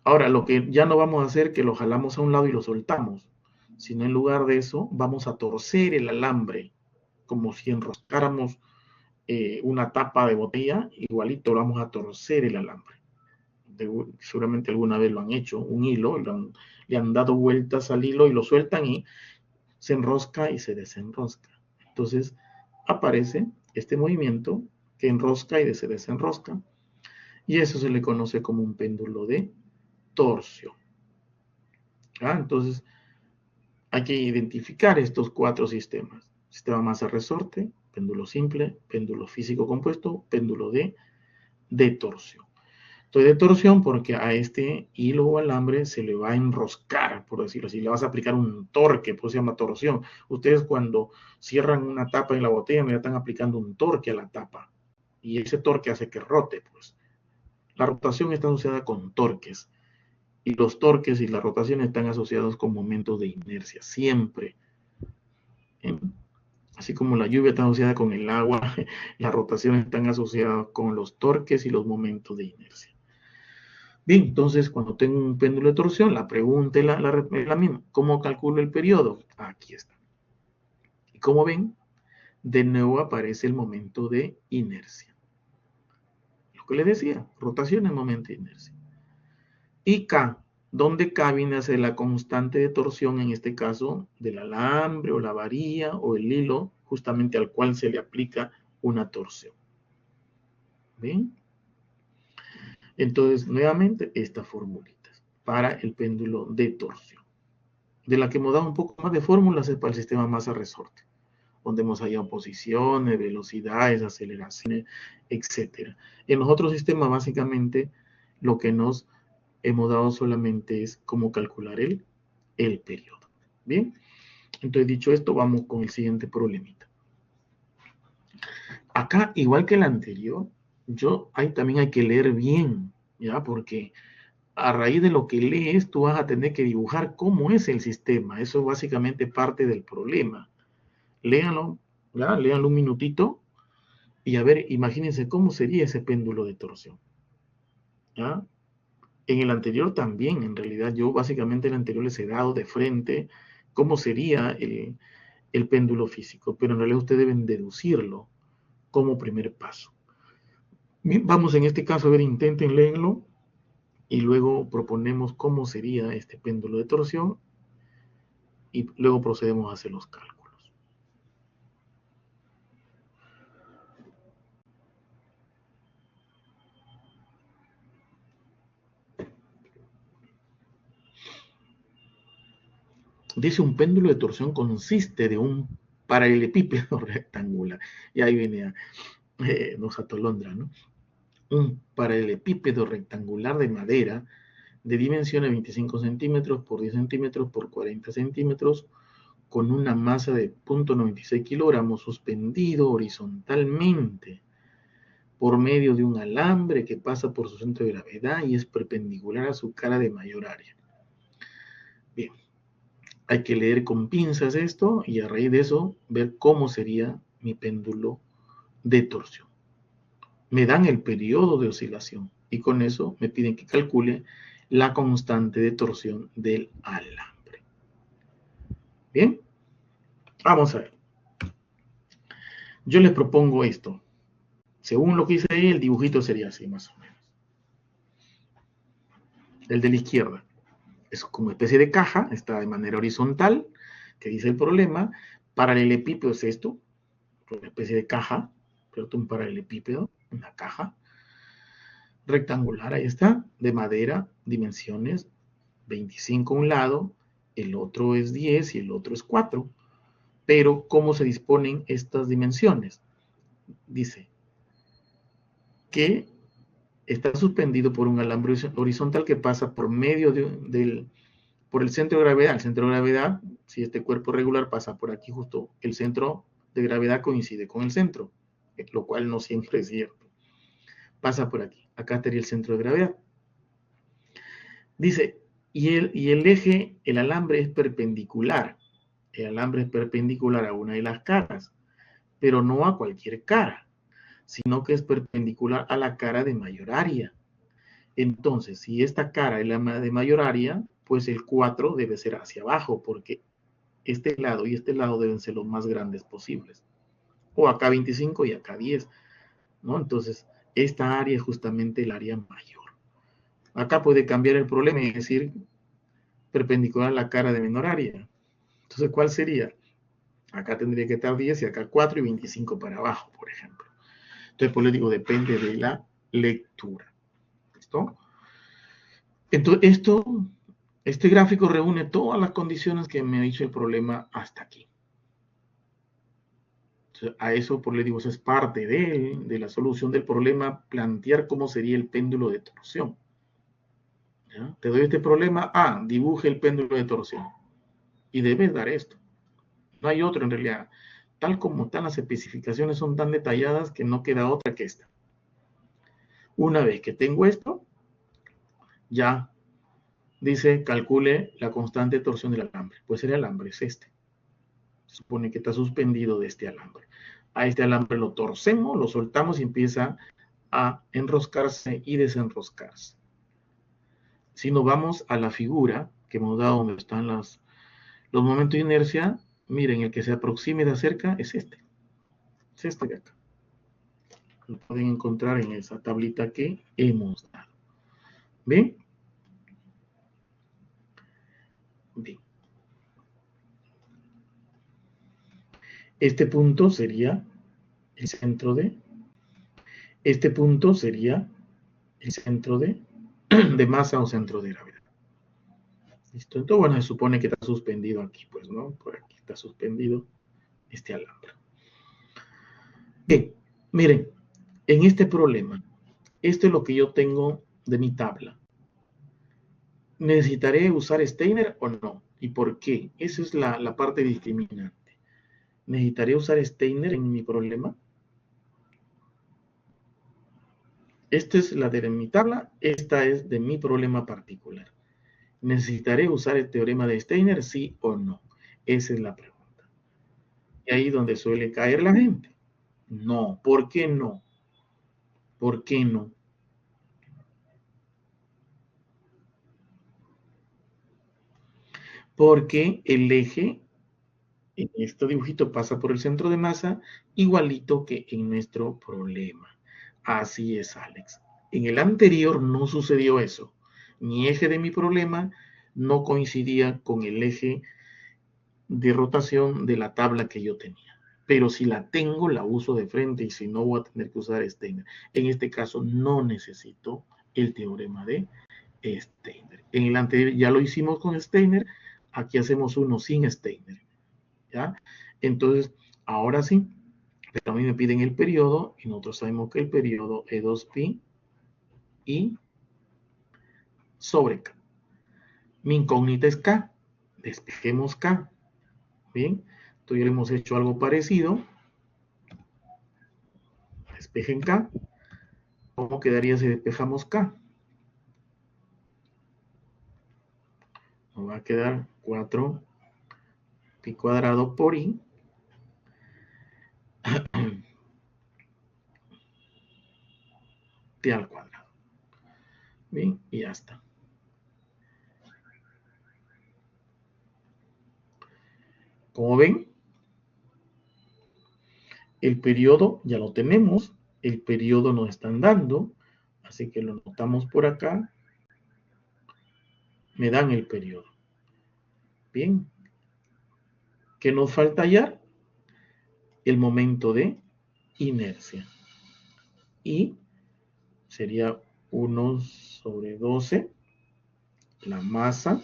S1: Ahora, lo que ya no vamos a hacer es que lo jalamos a un lado y lo soltamos, sino en lugar de eso vamos a torcer el alambre, como si enroscáramos una tapa de botella, igualito vamos a torcer el alambre. Seguramente alguna vez lo han hecho, un hilo, le han dado vueltas al hilo y lo sueltan y se enrosca y se desenrosca. Entonces aparece este movimiento que enrosca y se desenrosca, y eso se le conoce como un péndulo de torsión. Entonces hay que identificar estos cuatro sistemas: sistema masa-resorte, péndulo simple, péndulo físico compuesto, péndulo de torsión. Entonces, de torsión porque a este hilo o alambre se le va a enroscar, por decirlo así, le vas a aplicar un torque, por eso se llama torsión. Ustedes cuando cierran una tapa en la botella, ya están aplicando un torque a la tapa, y ese torque hace que rote, pues. La rotación está asociada con torques, y los torques y la rotación están asociados con momentos de inercia, siempre. ¿Eh? Así como la lluvia está asociada con el agua, las rotaciones están asociadas con los torques y los momentos de inercia. Bien, entonces cuando tengo un péndulo de torsión, la pregunta es la misma. ¿Cómo calculo el periodo? Aquí está. Y como ven, de nuevo aparece el momento de inercia. Lo que les decía, rotación es momento de inercia. Y K, donde K viene a ser la constante de torsión, en este caso, del alambre o la varilla o el hilo, justamente al cual se le aplica una torsión. ¿Ven? Entonces, nuevamente, estas formulitas para el péndulo de torsión. De la que hemos dado un poco más de fórmulas es para el sistema masa-resorte, donde hemos hallado posiciones, velocidades, aceleraciones, etc. En los otros sistemas, básicamente, lo que nos hemos dado solamente es cómo calcular el periodo. Bien, entonces dicho esto, vamos con el siguiente problemita. Acá, igual que el anterior, también hay que leer bien, ¿ya? Porque a raíz de lo que lees, tú vas a tener que dibujar cómo es el sistema. Eso es básicamente parte del problema. Léanlo, ¿ya? Léanlo un minutito y a ver, imagínense cómo sería ese péndulo de torsión. ¿Ya? En el anterior también, en realidad, yo básicamente en el anterior les he dado de frente cómo sería el péndulo físico, pero en realidad ustedes deben deducirlo como primer paso. Bien, vamos en este caso a ver, intenten leerlo y luego proponemos cómo sería este péndulo de torsión y luego procedemos a hacer los cálculos. Dice, un péndulo de torsión consiste de un paralelepípedo rectangular. Y ahí viene nos atolondra, ¿no? Un paralelepípedo rectangular de madera de dimensiones 25 centímetros por 10 centímetros por 40 centímetros con una masa de 0.96 kilogramos suspendido horizontalmente por medio de un alambre que pasa por su centro de gravedad y es perpendicular a su cara de mayor área. Bien, hay que leer con pinzas esto y a raíz de eso ver cómo sería mi péndulo de torsión. Me dan el periodo de oscilación y con eso me piden que calcule la constante de torsión del alambre. Bien, vamos a ver. Yo les propongo esto. Según lo que hice ahí, el dibujito sería así, más o menos. El de la izquierda es como una especie de caja, está de manera horizontal, que dice el problema. Paralelepípedo es esto, una especie de caja, ¿cierto? Un paralelepípedo, una caja rectangular, ahí está, de madera, dimensiones 25 a un lado, el otro es 10 y el otro es 4. Pero, ¿cómo se disponen estas dimensiones? Dice que está suspendido por un alambre horizontal que pasa por medio por el centro de gravedad. El centro de gravedad, si este cuerpo regular pasa por aquí, justo el centro de gravedad coincide con el centro, lo cual no siempre es cierto. Pasa por aquí. Acá estaría el centro de gravedad. Dice, y el eje, el alambre es perpendicular. El alambre es perpendicular a una de las caras, pero no a cualquier cara, sino que es perpendicular a la cara de mayor área. Entonces, si esta cara es la de mayor área, pues el 4 debe ser hacia abajo, porque este lado y este lado deben ser los más grandes posibles. O acá 25 y acá 10, ¿no? Entonces, esta área es justamente el área mayor. Acá puede cambiar el problema y decir perpendicular a la cara de menor área. Entonces, ¿cuál sería? Acá tendría que estar 10 y acá 4 y 25 para abajo, por ejemplo. Entonces, por eso digo, depende de la lectura. ¿Listo? Entonces, este gráfico reúne todas las condiciones que me ha dicho el problema hasta aquí. A eso, por le digo, eso es parte de la solución del problema, plantear cómo sería el péndulo de torsión. ¿Ya? Te doy este problema, dibuje el péndulo de torsión. Y debes dar esto. No hay otro en realidad. Tal como están las especificaciones, son tan detalladas que no queda otra que esta. Una vez que tengo esto, ya dice, calcule la constante de torsión del alambre. Pues el alambre es este. Se supone que está suspendido de este alambre. A este alambre lo torcemos, lo soltamos y empieza a enroscarse y desenroscarse. Si nos vamos a la figura que hemos dado donde están los momentos de inercia, miren, el que se aproxime de cerca es este. Es este de acá. Lo pueden encontrar en esa tablita que hemos dado. ¿Ven? Bien. Este punto sería el centro de. Este punto sería el centro de masa o centro de gravedad. ¿Listo? Entonces, bueno, se supone que está suspendido aquí, pues, ¿no? Por aquí está suspendido este alambre. Bien, miren, en este problema, esto es lo que yo tengo de mi tabla. ¿Necesitaré usar Steiner o no? ¿Y por qué? Esa es la parte discriminante. ¿Necesitaré usar Steiner en mi problema? Esta es la de mi tabla, esta es de mi problema particular. ¿Necesitaré usar el teorema de Steiner, sí o no? Esa es la pregunta. Y ahí donde suele caer la gente. No. ¿Por qué no? ¿Por qué no? Porque el eje en este dibujito pasa por el centro de masa igualito que en nuestro problema. Así es, Alex. En el anterior no sucedió eso. Mi eje de mi problema no coincidía con el eje de rotación de la tabla que yo tenía. Pero si la tengo, la uso de frente y si no, voy a tener que usar Steiner. En este caso, no necesito el teorema de Steiner. En el anterior ya lo hicimos con Steiner. Aquí hacemos uno sin Steiner. ¿Ya? Entonces, ahora sí, también me piden el periodo y nosotros sabemos que el periodo es 2pi y sobre k. Mi incógnita es k. Despejemos k. Bien, entonces ya le hemos hecho algo parecido. Despejen k. ¿Cómo quedaría si despejamos k? Nos va a quedar 4pi cuadrado por i t al cuadrado. Bien, y ya está. Como ven, el periodo ya lo tenemos, el periodo nos están dando, así que lo notamos por acá, me dan el periodo. Bien, ¿qué nos falta hallar? El momento de inercia. Y sería 1 sobre 12, la masa.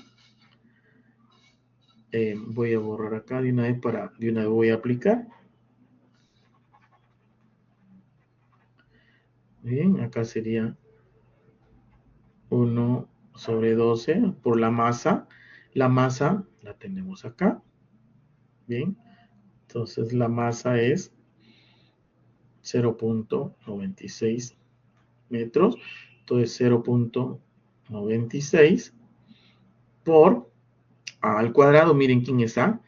S1: Voy a borrar acá de una vez voy a aplicar. Bien, acá sería 1 sobre 12 por la masa. La masa la tenemos acá. Bien, entonces la masa es 0.96 metros. Entonces 0.96 por A al cuadrado. Miren quién es A.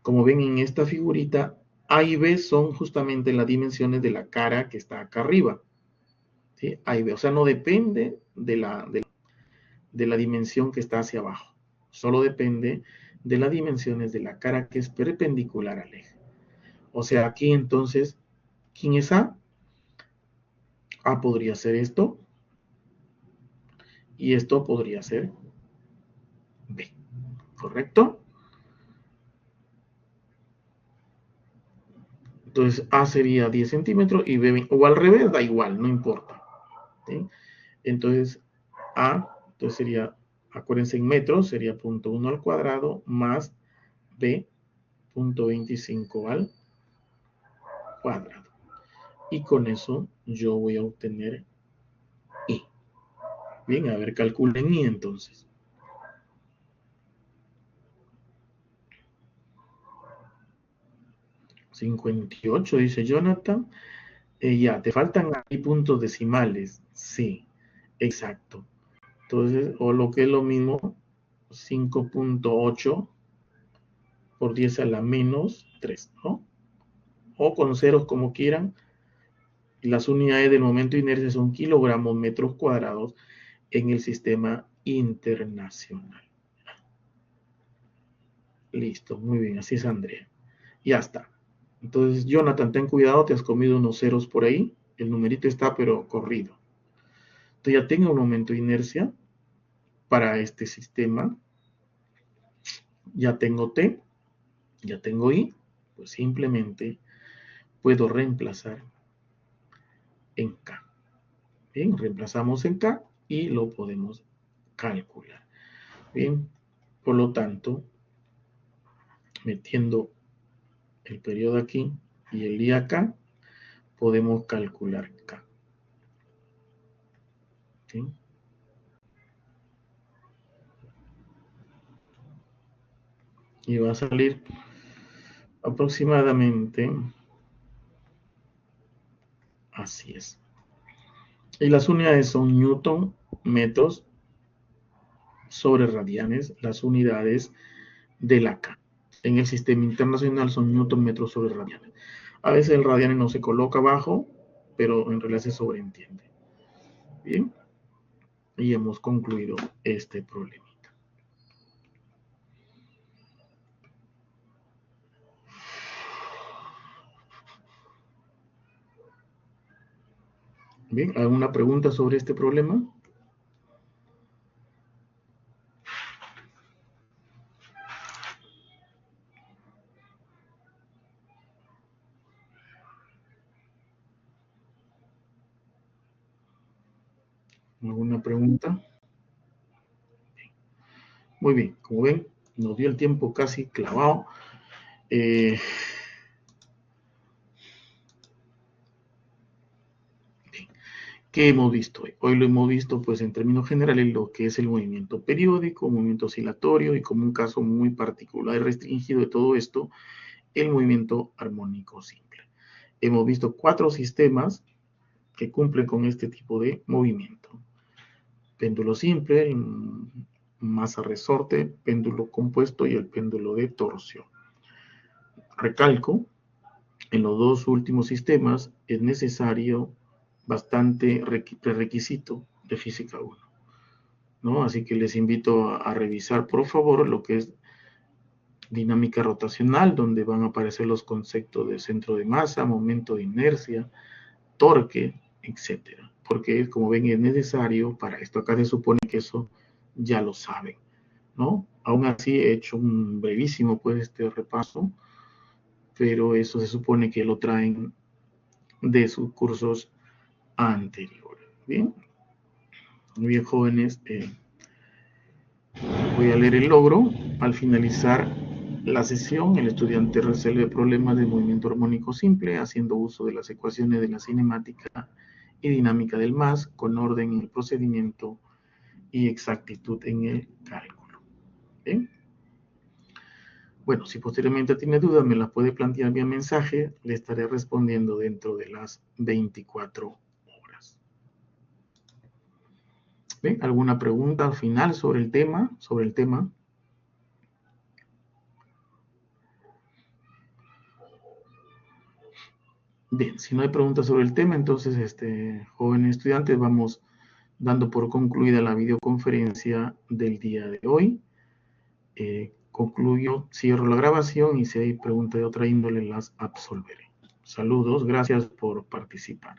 S1: Como ven en esta figurita, A y B son justamente las dimensiones de la cara que está acá arriba. ¿Sí? A y B. O sea, no depende de la dimensión que está hacia abajo. Solo depende de las dimensiones de la cara que es perpendicular al eje. O sea, aquí entonces, ¿quién es A? A podría ser esto. Y esto podría ser B. ¿Correcto? Entonces A sería 10 centímetros y B, o al revés, da igual, no importa. ¿Sí? Entonces A, entonces sería, acuérdense en metros, sería 0.1 al cuadrado más B, 0.25 al cuadrado. Y con eso yo voy a obtener I. Bien, a ver, calculen I entonces. 58, dice Jonathan. Ya, te faltan ahí puntos decimales. Sí, exacto. Entonces, o lo que es lo mismo, 5.8 por 10 a la menos 3, ¿no? O con ceros como quieran. Las unidades del momento de inercia son kilogramos metros cuadrados en el sistema internacional. Listo, muy bien, así es Andrea. Ya está. Entonces, Jonathan, ten cuidado, te has comido unos ceros por ahí. El numerito está, pero corrido. Entonces ya tengo un momento de inercia para este sistema. Ya tengo T, ya tengo I. Pues simplemente puedo reemplazar en K. Bien, reemplazamos en K y lo podemos calcular. Bien, por lo tanto, metiendo el periodo aquí y el I acá, podemos calcular K. ¿Sí? Y va a salir aproximadamente, así es. Y las unidades son newton, metros sobre radianes, las unidades de la K. En el sistema internacional son newton, metros sobre radianes. A veces el radiane no se coloca abajo, pero en realidad se sobreentiende. Bien, y hemos concluido este problema. Bien, ¿alguna pregunta sobre este problema? ¿Alguna pregunta? Muy bien, como ven, nos dio el tiempo casi clavado. Bien. ¿Qué hemos visto hoy? Hoy lo hemos visto, pues, en términos generales, lo que es el movimiento periódico, movimiento oscilatorio y como un caso muy particular y restringido de todo esto, el movimiento armónico simple. Hemos visto 4 sistemas que cumplen con este tipo de movimiento. Péndulo simple, masa resorte, péndulo compuesto y el péndulo de torsión. Recalco, en los dos últimos sistemas es necesario bastante prerequisito de física 1, ¿no? Así que les invito a revisar, por favor, lo que es dinámica rotacional, donde van a aparecer los conceptos de centro de masa, momento de inercia, torque, etcétera. Porque, como ven, es necesario para esto. Acá se supone que eso ya lo saben, ¿no? Aún así he hecho un brevísimo, pues, este repaso, pero eso se supone que lo traen de sus cursos anteriores. Bien, muy bien, jóvenes, voy a leer el logro. Al finalizar la sesión, el estudiante resuelve problemas de movimiento armónico simple haciendo uso de las ecuaciones de la cinemática y dinámica del MAS con orden en el procedimiento y exactitud en el cálculo. ¿Bien? Bueno, si posteriormente tiene dudas, me las puede plantear vía mensaje. Le estaré respondiendo dentro de las 24 horas. ¿Bien? ¿Alguna pregunta final sobre el tema? Bien, si no hay preguntas sobre el tema, entonces, jóvenes estudiantes, vamos dando por concluida la videoconferencia del día de hoy. Concluyo, cierro la grabación y si hay preguntas de otra índole las absolveré. Saludos, gracias por participar.